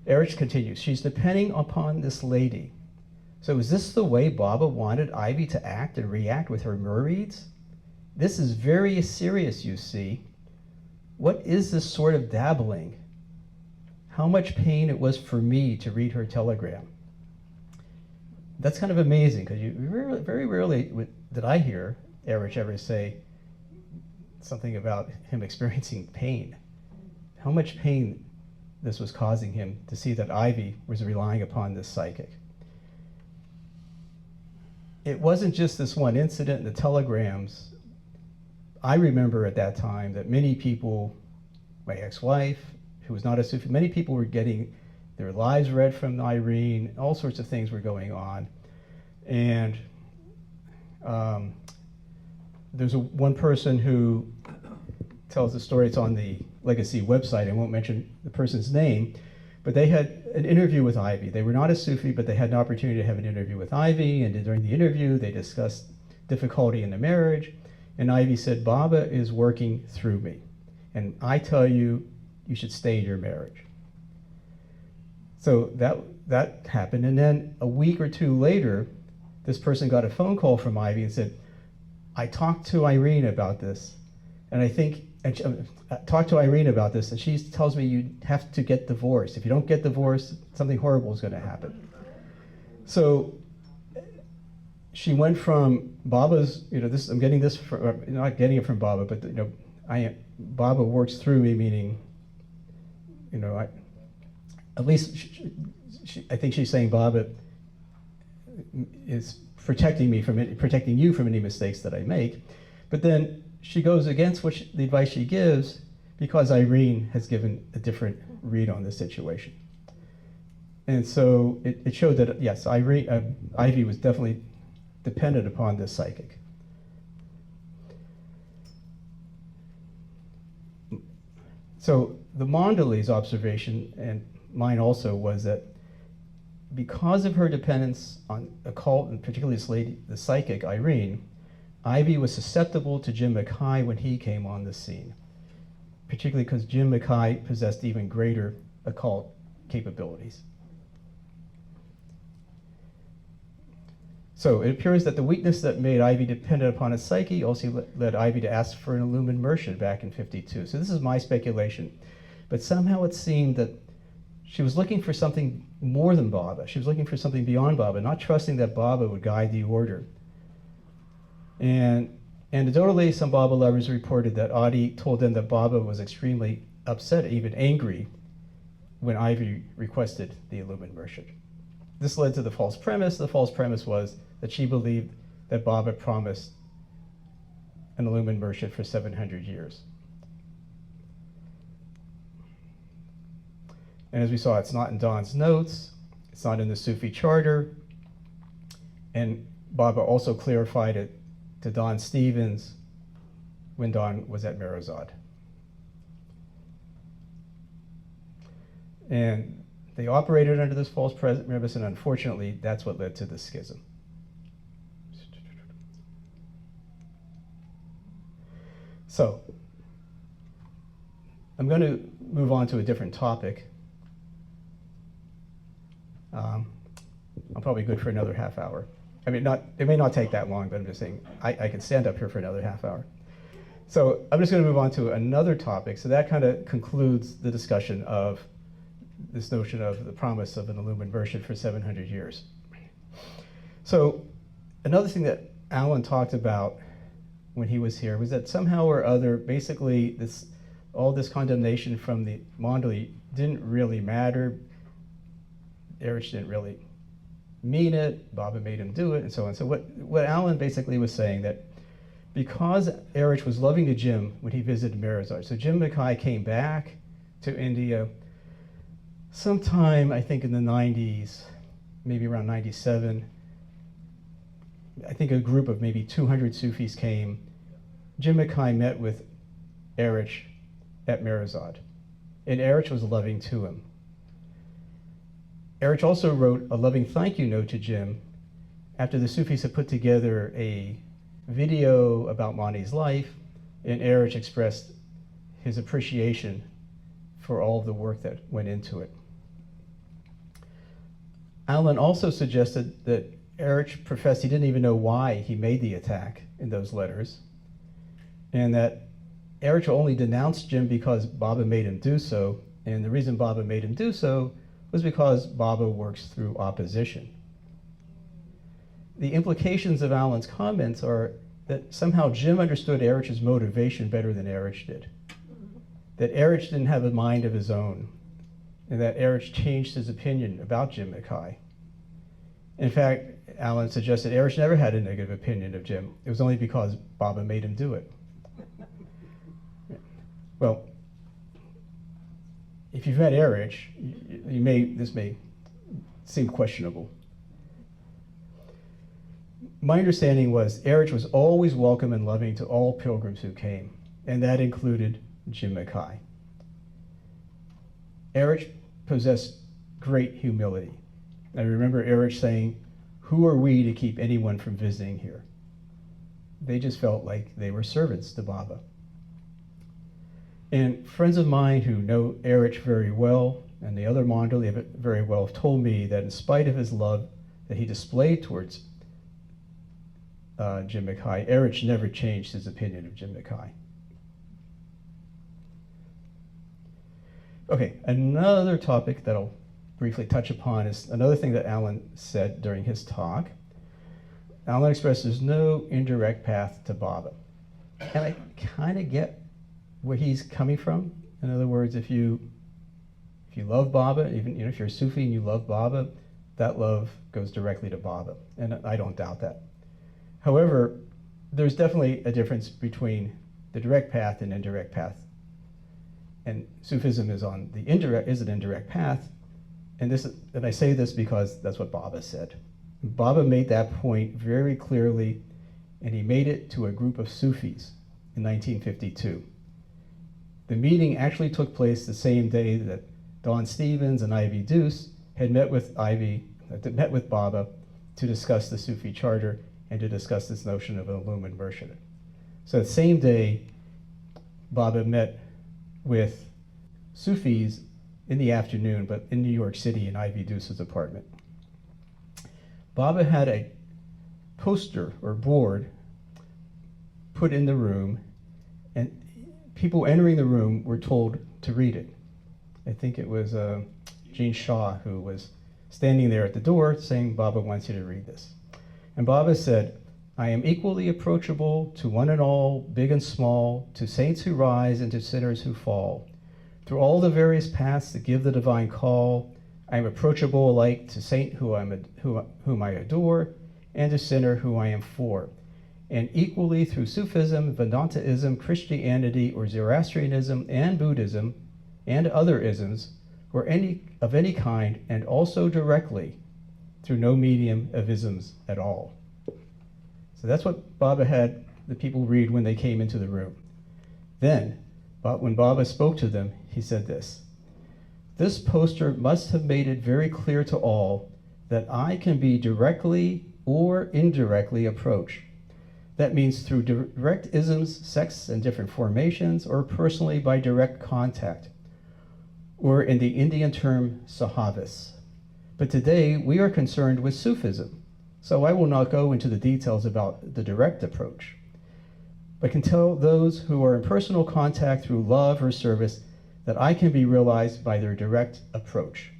Eruch continues, she's depending upon this lady. So is this the way Baba wanted Ivy to act and react with her murids? This is very serious, you see. What is this sort of dabbling? How much pain it was for me to read her telegram. That's kind of amazing, because very rarely did I hear Eruch ever say something about him experiencing pain. How much pain this was causing him to see that Ivy was relying upon this psychic. It wasn't just this one incident in the telegrams. I remember at that time that many people, my ex-wife, who was not a Sufi, many people were getting their lives read from Irene, all sorts of things were going on. And there's one person who tells the story, it's on the Legacy website, I won't mention the person's name, but they had an interview with Ivy. They were not a Sufi, but they had an opportunity to have an interview with Ivy, and during the interview they discussed difficulty in the marriage, and Ivy said, Baba is working through me, and I tell you, you should stay in your marriage. So that happened, and then a week or two later, this person got a phone call from Ivy and said, I talked to Irene about this, and I talked to Irene about this, and she tells me you have to get divorced. If you don't get divorced, something horrible is going to happen. So she went from Baba's, this, I'm getting this, not getting it from Baba, but Baba works through me, meaning, at least I think she's saying Baba is protecting you from any mistakes that I make. But then she goes against the advice she gives because Irene has given a different read on the situation. And so it showed that, yes, Ivy was definitely dependent upon this psychic. So the Mondali's observation, and mine also, was that because of her dependence on occult, and particularly this lady, the psychic, Irene, Ivy was susceptible to Jim Mackie when he came on the scene, particularly because Jim Mackie possessed even greater occult capabilities. So it appears that the weakness that made Ivy dependent upon his psyche also led Ivy to ask for an illumined merchant back in '52. So this is my speculation. But somehow it seemed that she was looking for something more than Baba. She was looking for something beyond Baba, not trusting that Baba would guide the order. And anecdotally, some Baba lovers reported that Adi told them that Baba was extremely upset, even angry, when Ivy requested the illumined merchant. This led to the false premise. The false premise was that she believed that Baba promised an illumined merchant for 700 years. And as we saw, it's not in Don's notes, it's not in the Sufi charter, and Baba also clarified it to Don Stevens when Don was at Merazad. And they operated under this false premise, and unfortunately, that's what led to the schism. So, I'm going to move on to a different topic. I'm probably good for another half hour. I mean, it may not take that long, but I'm just saying I can stand up here for another half hour. So I'm just going to move on to another topic. So that kind of concludes the discussion of this notion of the promise of an illumined version for 700 years. So another thing that Allan talked about when he was here was that somehow or other, basically all this condemnation from the Mondali didn't really matter. Eruch didn't really mean it. Baba made him do it, and so on. So what Allan basically was saying, that because Eruch was loving to Jim when he visited Mirzar, so Jim Mackie came back to India sometime, I think in the 90s, maybe around 97. I think a group of maybe 200 Sufis came. Jim Mackie met with Eruch at Mirzad, and Eruch was loving to him. Eruch also wrote a loving thank you note to Jim after the Sufis had put together a video about Mani's life, and Eruch expressed his appreciation for all of the work that went into it. Allan also suggested that Eruch professed he didn't even know why he made the attack in those letters, and that Eruch only denounced Jim because Baba made him do so, and the reason Baba made him do so was because Baba works through opposition. The implications of Allan's comments are that somehow Jim understood Eruch's motivation better than Eruch did, that Eruch didn't have a mind of his own, and that Eruch changed his opinion about Jim Mackie. In fact, Allan suggested Eruch never had a negative opinion of Jim. It was only because Baba made him do it. Well, if you've met Eruch, this may seem questionable. My understanding was Eruch was always welcome and loving to all pilgrims who came, and that included Jim Mackie. Eruch possessed great humility. I remember Eruch saying, "Who are we to keep anyone from visiting here?" They just felt like they were servants to Baba. And friends of mine who know Eruch very well, and the other Mondali very well, have told me that in spite of his love that he displayed towards Jim Mackie, Eruch never changed his opinion of Jim Mackie. Okay, another topic that I'll briefly touch upon is another thing that Allan said during his talk. Allan expressed there's no indirect path to Baba. And I kind of get where he's coming from. In other words, if you love Baba, even if you're a Sufi and you love Baba, that love goes directly to Baba, and I don't doubt that. However, there's definitely a difference between the direct path and indirect path. And Sufism is an indirect path, and I say this because that's what Baba said. Baba made that point very clearly, and he made it to a group of Sufis in 1952. The meeting actually took place the same day that Don Stevens and Ivy Deuce had met with Baba to discuss the Sufi charter and to discuss this notion of an illumined version. So the same day, Baba met with Sufis in the afternoon, but in New York City in Ivy Deuce's apartment. Baba had a poster or board put in the room, and people entering the room were told to read it. I think it was Jean Shaw who was standing there at the door saying, "Baba wants you to read this." And Baba said, "I am equally approachable to one and all, big and small, to saints who rise and to sinners who fall. Through all the various paths that give the divine call, I am approachable alike to saint whom I adore, and to sinner who I am for. And equally through Sufism, Vedantaism, Christianity, or Zoroastrianism, and Buddhism, and other isms, or of any kind, and also directly through no medium of isms at all." So that's what Baba had the people read when they came into the room. Then, when Baba spoke to them, he said this: "This poster must have made it very clear to all that I can be directly or indirectly approached. That means through direct isms, sects, and different formations, or personally by direct contact, or in the Indian term, sahavis. But today, we are concerned with Sufism, so I will not go into the details about the direct approach. but can tell those who are in personal contact through love or service that I can be realized by their direct approach.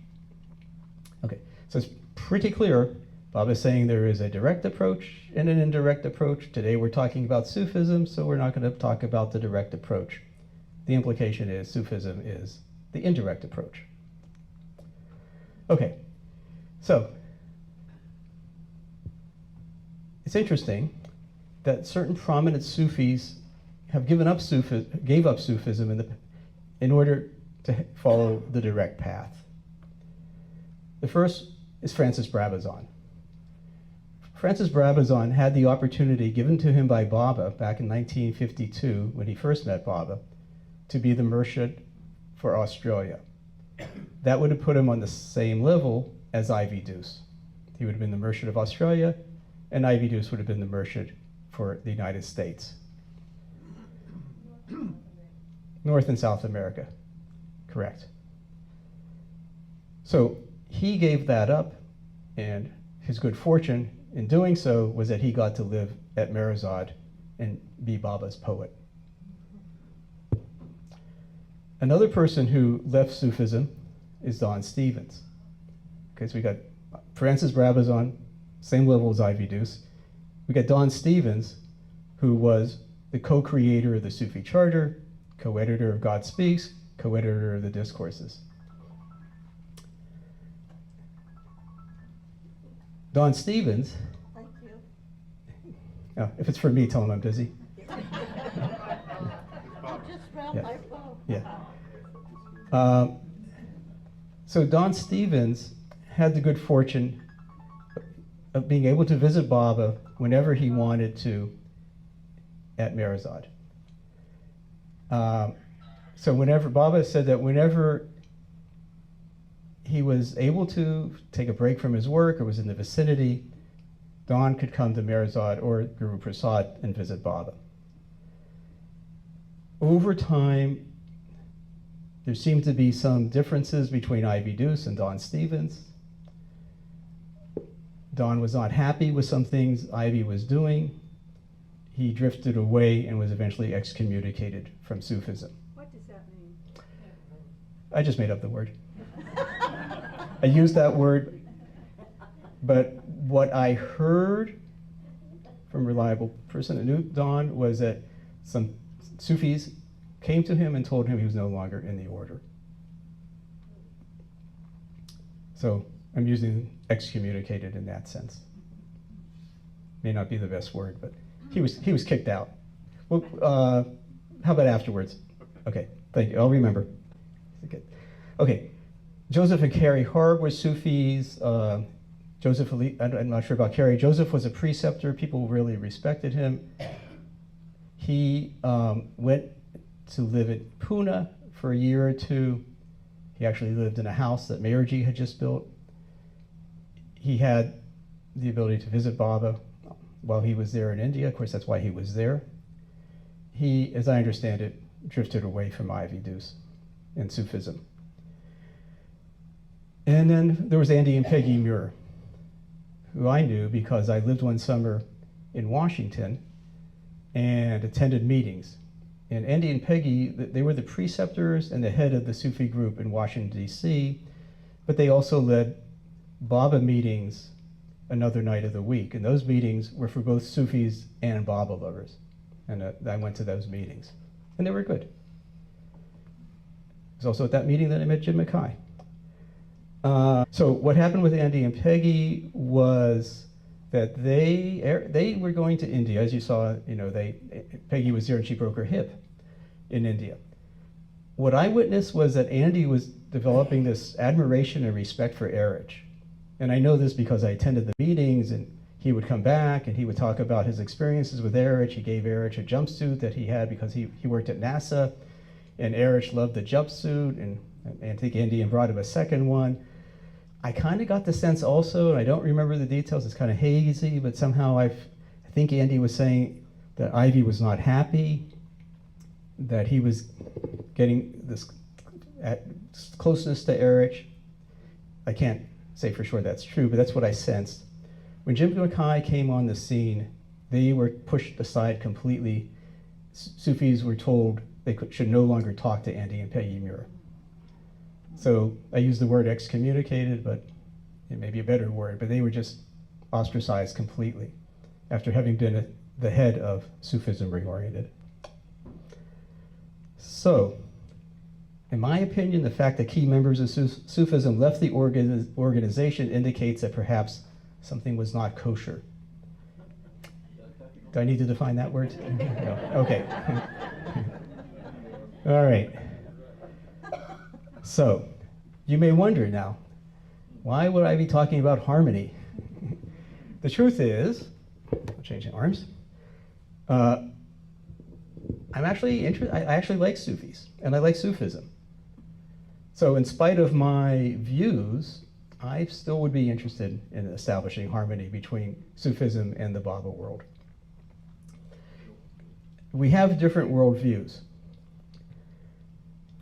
Okay, so it's pretty clear. Bob is saying there is a direct approach and an indirect approach. Today we're talking about Sufism, so we're not going to talk about the direct approach. The implication is Sufism is the indirect approach. Okay, so it's interesting that certain prominent Sufis have gave up Sufism in order to follow the direct path. The first is Francis Brabazon. Francis Brabazon had the opportunity given to him by Baba back in 1952, when he first met Baba, to be the Murshid for Australia. That would have put him on the same level as Ivy Deuce. He would have been the Murshid of Australia, and Ivy Deuce would have been the Murshid for the United States. North and South America, correct. So he gave that up, and his good fortune in doing so was that he got to live at Merazad and be Baba's poet. Another person who left Sufism is Don Stevens. Okay, so we got Francis Brabazon, same level as Ivy Deuce. We got Don Stevens, who was the co-creator of the Sufi Charter, co-editor of God Speaks, co-editor of the Discourses. Don Stevens, Thank you. oh, if it's for me, tell him I'm busy. You just round Yeah. my phone. Yeah. So Don Stevens had the good fortune of being able to visit Baba whenever he wanted to at Merazad. So whenever, Baba said that whenever he was able to take a break from his work or was in the vicinity, Don could come to Merazad or Guru Prasad and visit Baba. Over time, there seemed to be some differences between Ivy Deuce and Don Stevens. Don was not happy with some things Ivy was doing. He drifted away and was eventually excommunicated from Sufism. What does that mean? I just made up the word. I used that word, but what I heard from a reliable person that knew Don was that some Sufis came to him and told him he was no longer in the order. So I'm using excommunicated in that sense. May not be the best word, but he was kicked out. Well, how about afterwards? Okay, thank you. I'll remember. Okay, Joseph and Carrie Harb were Sufis. I'm not sure about Carrie. Joseph was a preceptor. People really respected him. He went to live in Pune for a year or two. He actually lived in a house that Mayurji had just built. He had the ability to visit Baba while he was there in India. Of course, that's why he was there. He, as I understand it, drifted away from Ivy Deuce and Sufism. And then there was Andy and Peggy Muir, who I knew because I lived one summer in Washington and attended meetings. And Andy and Peggy, they were the preceptors and the head of the Sufi group in Washington, D.C., but they also led Baba meetings another night of the week. And those meetings were for both Sufis and Baba lovers. And I went to those meetings, and they were good. It was also at that meeting that I met Jim Mackie. So what happened with Andy and Peggy was that they were going to India. As you saw, Peggy was there and she broke her hip in India. What I witnessed was that Andy was developing this admiration and respect for Eruch. And I know this because I attended the meetings, and he would come back and he would talk about his experiences with Eruch. He gave Eruch a jumpsuit that he had because he worked at NASA, and Eruch loved the jumpsuit, and I think Andy brought him a second one. I kind of got the sense also, and I don't remember the details, it's kind of hazy, but somehow I think Andy was saying that Ivy was not happy, that he was getting this closeness to Eruch. I can't say for sure that's true, but that's what I sensed. When Jim Mackie came on the scene, they were pushed aside completely, Sufis were told they should no longer talk to Andy and Peggy Muir. So I use the word excommunicated, but it may be a better word, but they were just ostracized completely after having been the head of Sufism Reoriented. So, in my opinion, the fact that key members of Sufism left the organization indicates that perhaps something was not kosher. Do I need to define that word? No. Okay. All right. So, you may wonder now, why would I be talking about harmony? The truth is, I'll change the arms. I actually like Sufis, and I like Sufism. So in spite of my views, I still would be interested in establishing harmony between Sufism and the Baba world. We have different worldviews.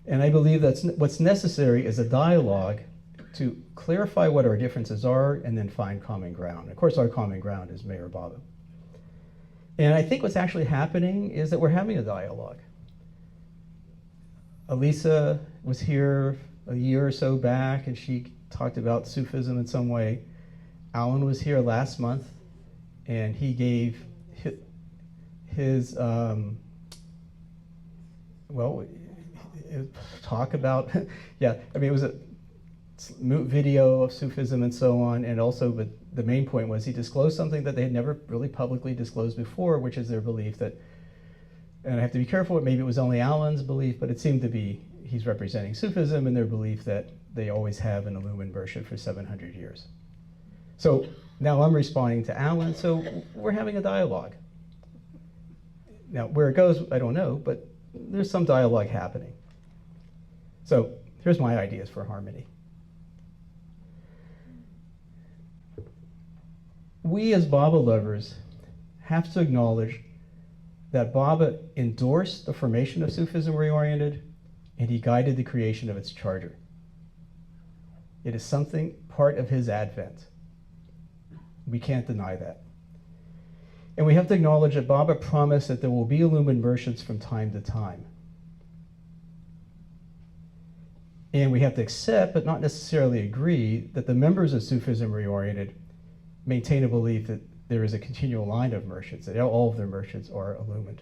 And I believe that's what's necessary is a dialogue to clarify what our differences are and then find common ground. Of course, our common ground is Mayor Baba. And I think what's actually happening is that we're having a dialogue. Elisa was here a year or so back, and she talked about Sufism in some way. Allan was here last month, and he gave his talk about, yeah, I mean, it was a video of Sufism and so on, and also, but the main point was he disclosed something that they had never really publicly disclosed before, which is their belief that, and I have to be careful, maybe it was only Allan's belief, but it seemed to be he's representing Sufism and their belief that they always have an illumined worship for 700 years. So now I'm responding to Allan, so we're having a dialogue. Now, where it goes, I don't know, but there's some dialogue happening. So here's my ideas for harmony. We as Baba lovers have to acknowledge that Baba endorsed the formation of Sufism Reoriented, and he guided the creation of its charter. It is something part of his advent. We can't deny that. And we have to acknowledge that Baba promised that there will be illumined merchants from time to time. And we have to accept, but not necessarily agree, that the members of Sufism Reoriented maintain a belief that there is a continual line of merchants, that all of their merchants are illumined.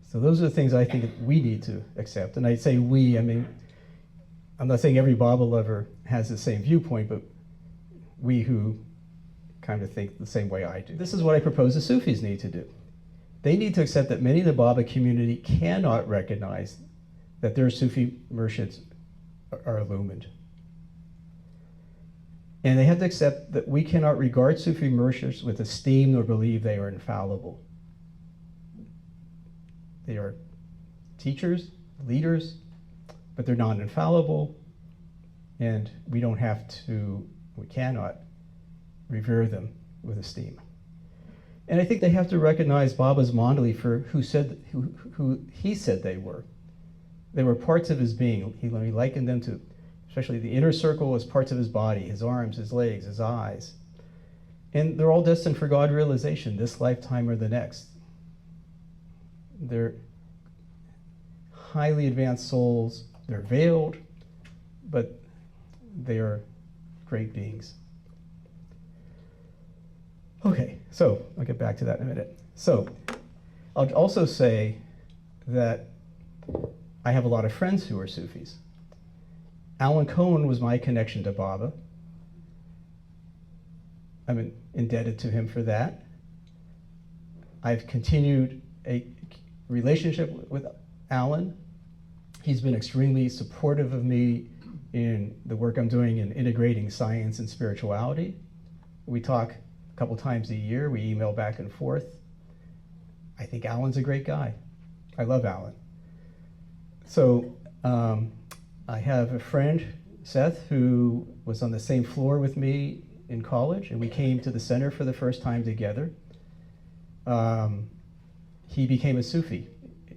So those are the things I think that we need to accept. And I say we, I mean, I'm not saying every Baba lover has the same viewpoint, but we who kind of think the same way I do. This is what I propose the Sufis need to do. They need to accept that many in the Baba community cannot recognize that their Sufi merchants are illumined. And they have to accept that we cannot regard Sufi merchants with esteem nor believe they are infallible. They are teachers, leaders, but they're not infallible, and we cannot revere them with esteem. And I think they have to recognize Baba's Mondali for who he said they were. They were parts of his being. He likened them to, especially the inner circle, as parts of his body, his arms, his legs, his eyes. And they're all destined for God realization, this lifetime or the next. They're highly advanced souls. They're veiled, but they are great beings. Okay, so I'll get back to that in a minute. So I'll also say that I have a lot of friends who are Sufis. Allan Cohen was my connection to Baba. I'm indebted to him for that. I've continued a relationship with Allan. He's been extremely supportive of me in the work I'm doing in integrating science and spirituality. We talk a couple times a year. We email back and forth. I think Allan's a great guy. I love Allan. So I have a friend, Seth, who was on the same floor with me in college, and we came to the center for the first time together. He became a Sufi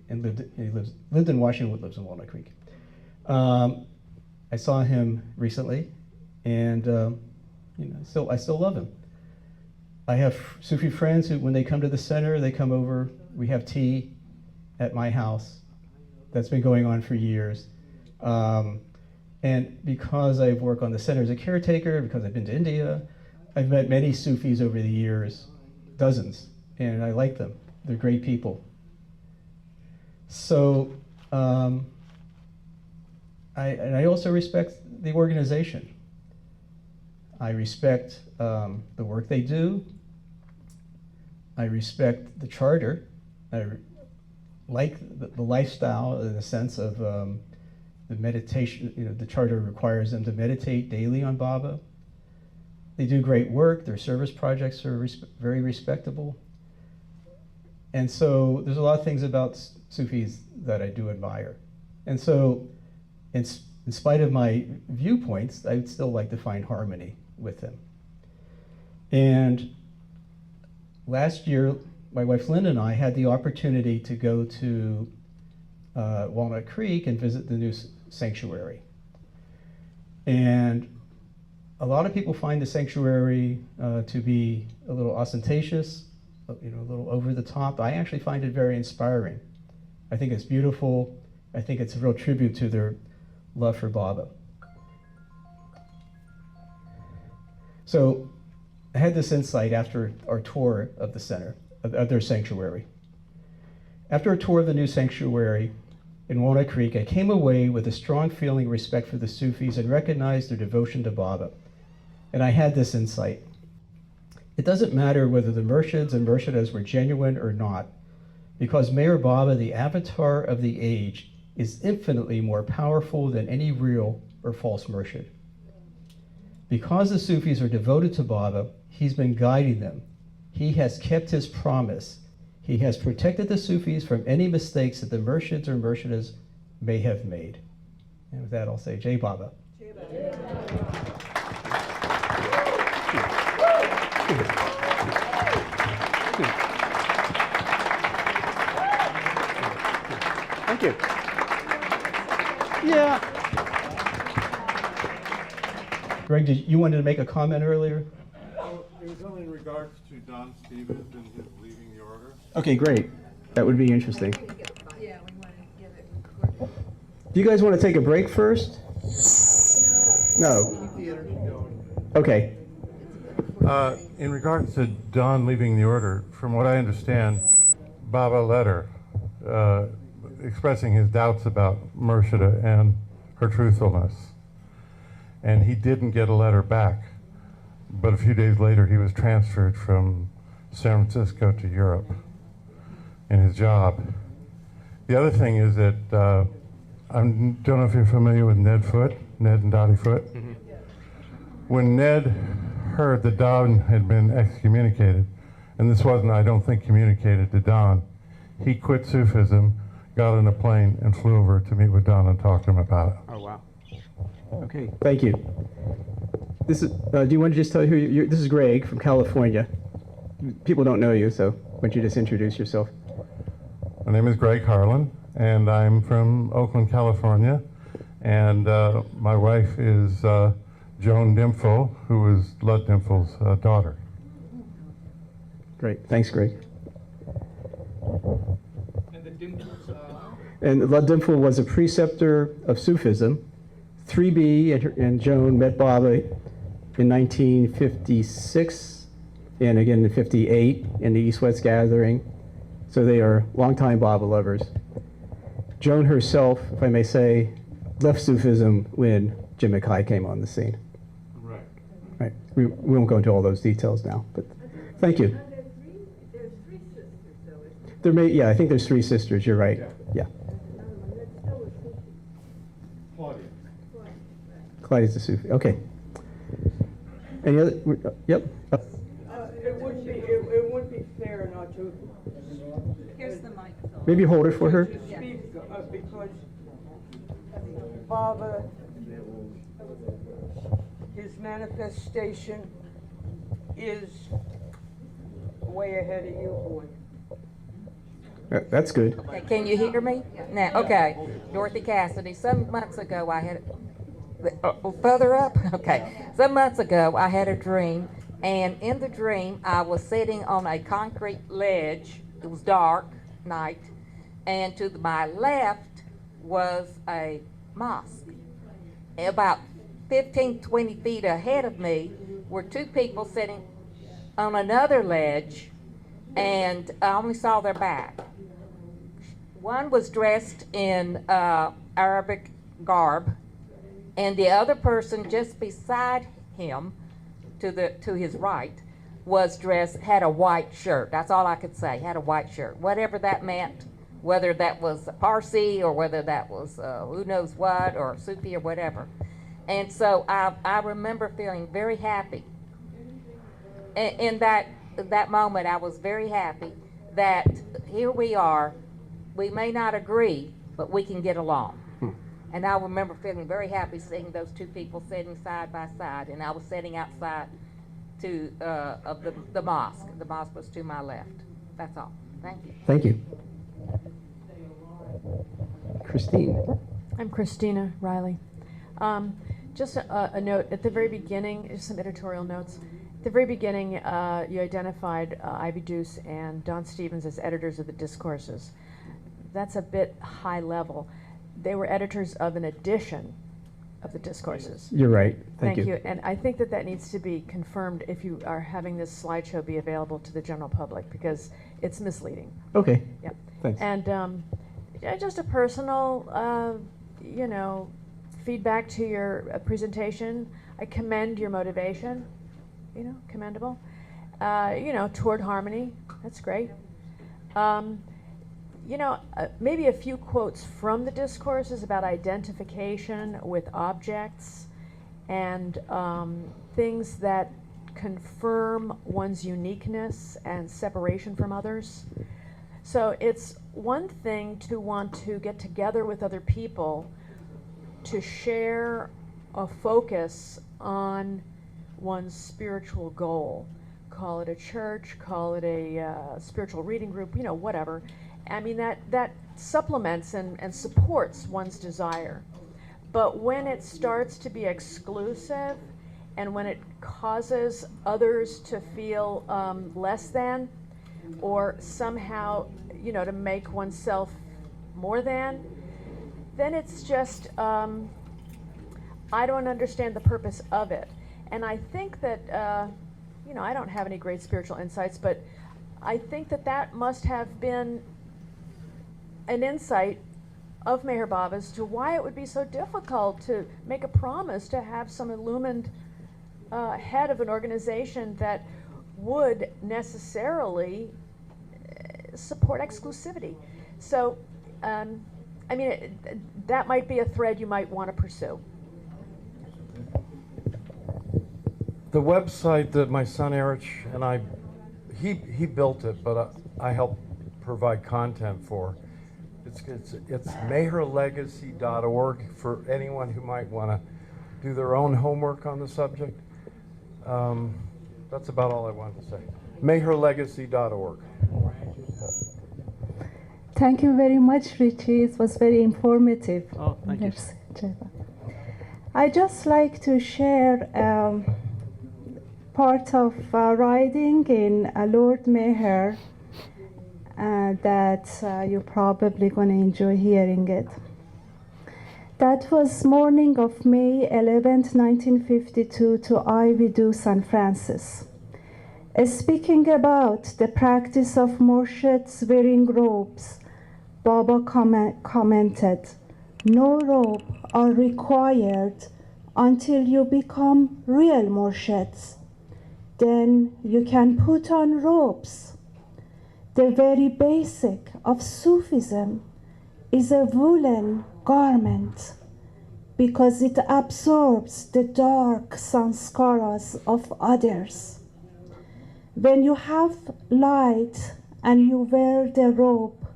and lived in Washington, lives in Walnut Creek. I saw him recently, and I still love him. I have Sufi friends who, when they come to the center, they come over, we have tea, at my house that's been going on for years. And because I've worked on the center as a caretaker, because I've been to India, I've met many Sufis over the years, dozens, and I like them. They're great people. So, I also respect the organization. I respect the work they do. I respect the charter. I like the lifestyle in the sense of the meditation. You know, the charter requires them to meditate daily on Baba. They do great work. Their service projects are very respectable. And so there's a lot of things about Sufis that I do admire. And so in spite of my viewpoints, I'd still like to find harmony with them. And last year, my wife Linda and I had the opportunity to go to Walnut Creek and visit the new sanctuary. And a lot of people find the sanctuary to be a little ostentatious, you know, a little over the top. I actually find it very inspiring. I think it's beautiful. I think it's a real tribute to their love for Baba. So I had this insight after our tour of the center, of their sanctuary. After a tour of the new sanctuary in Walnut Creek, I came away with a strong feeling of respect for the Sufis and recognized their devotion to Baba. And I had this insight. It doesn't matter whether the Murshids and Murshidas were genuine or not, because Meher Baba, the avatar of the age, is infinitely more powerful than any real or false Murshid. Because the Sufis are devoted to Baba, he's been guiding them. He has kept his promise. He has protected the Sufis from any mistakes that the Murshids or Murshidas may have made. And with that, I'll say Jai Baba. Jai Baba. Thank you. Yeah. Greg, you wanted to make a comment earlier? Well, it was only in regards to Don Stevens and his leaving the order. Okay, great. That would be interesting. Yeah, we want to get it recorded. Do you guys want to take a break first? No. Okay. In regards to Don leaving the order, from what I understand, Baba letter expressing his doubts about Murshida and her truthfulness. And he didn't get a letter back. But a few days later, he was transferred from San Francisco to Europe in his job. The other thing is that, I don't know if you're familiar with Ned and Dottie Foote. Mm-hmm. When Ned heard that Don had been excommunicated, and this wasn't, I don't think, communicated to Don, he quit Sufism, got on a plane, and flew over to meet with Don and talk to him about it. Oh, wow. Okay, thank you. This is, do you want to just tell who you're, this is Greg from California. People don't know you, so why don't you just introduce yourself? My name is Greg Harlan, and I'm from Oakland, California. And my wife is Joan Dimfel, who is Lud Dimfel's daughter. Great, thanks, Greg. And the Dimfels, And Lud Dimfel was a preceptor of Sufism. 3B and Joan met Baba in 1956 and again in 58 in the East-West Gathering. So they are longtime Baba lovers. Joan herself, if I may say, left Sufism when Jim Mackie came on the scene. Right. Right. We won't go into all those details now, but thank you. There's three sisters, though, isn't there? There may, yeah, I think there's three sisters. You're right. Yeah. Claudia. Clyde's the Sufi. Okay. Any other? Yep. It wouldn't be fair not to. Here's the microphone. Maybe hold it for her. To speak because Baba, his manifestation is way ahead of you, boy. That's good. Okay, can you hear me? Now, okay. Dorothy Cassidy, some months ago I had, further up? Okay. Some months ago I had a dream, and in the dream I was sitting on a concrete ledge. It was dark night, and to my left was a mosque. About 15, 20 feet ahead of me were two people sitting on another ledge, and I only saw their back. One was dressed in Arabic garb, and the other person just beside him, to his right, had a white shirt. That's all I could say. Had a white shirt. Whatever that meant, whether that was Parsi or whether that was who knows what, or Sufi or whatever. And so I remember feeling very happy. In that moment, I was very happy that here we are. We may not agree, but we can get along. And I remember feeling very happy seeing those two people sitting side by side, and I was sitting outside of the mosque. The mosque was to my left. That's all. Thank you. Thank you. Christine. I'm Christina Riley. Just a note at the very beginning, just some editorial notes. At the very beginning, you identified Ivy Deuce and Don Stevens as editors of the discourses. That's a bit high level. They were editors of an edition of the discourses. You're right. Thank you. And I think that needs to be confirmed if you are having this slideshow be available to the general public, because it's misleading. Okay. Yep. Thanks. And just a personal, feedback to your presentation. I commend your motivation, commendable. Toward harmony, that's great. Maybe a few quotes from the discourses about identification with objects and things that confirm one's uniqueness and separation from others. So it's one thing to want to get together with other people to share a focus on one's spiritual goal. Call it a church, call it a spiritual reading group, whatever. I mean, that supplements and supports one's desire. But when it starts to be exclusive and when it causes others to feel less than, or somehow, to make oneself more than, then it's just, I don't understand the purpose of it. And I think that, I don't have any great spiritual insights, but I think that must have been an insight of Meher Baba's to why it would be so difficult to make a promise to have some illumined head of an organization that would necessarily support exclusivity. So, that might be a thread you might want to pursue. The website that my son Eruch and he built it, but I helped provide content for. It's meherlegacy.org for anyone who might want to do their own homework on the subject. That's about all I wanted to say. meherlegacy.org. Thank you very much, Richie. It was very informative. Oh, thank you. I just like to share part of writing in Lord Meher that you're probably going to enjoy hearing it. That was morning of May 11th, 1952 to Ivy Deuce, San Francisco. Speaking about the practice of Murshids wearing robes, Baba commented, "No robe are required until you become real Murshids. Then you can put on robes. The very basic of Sufism is a woolen garment because it absorbs the dark sanskaras of others. When you have light and you wear the robe,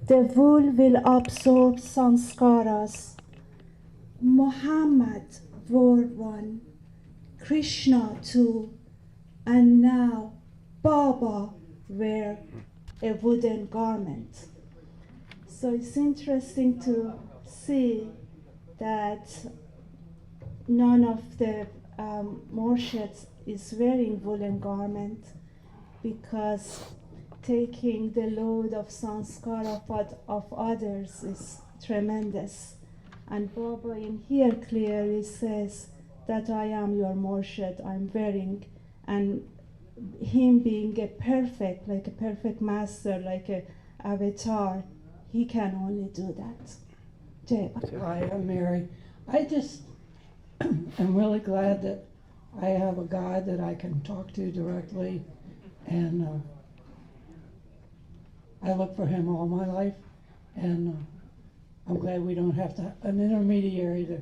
the wool will absorb sanskaras. Muhammad wore one, Krishna too, and now Baba wear a wooden garment." So it's interesting to see that none of the Murshids is wearing woolen garment because taking the load of sanskar of others is tremendous. And Baba in here clearly says that I am your Murshid, I'm wearing, and him being a perfect, like a perfect master, like a avatar, he can only do that. Jai Baba. Hi, I'm Mary. I just am really glad that I have a God that I can talk to directly, and I look for him all my life, and I'm glad we don't have to an intermediary to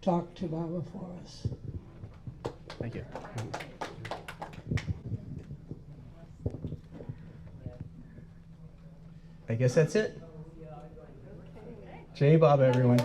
talk to Baba for us. Thank you. I guess that's it. Jai Baba, everyone.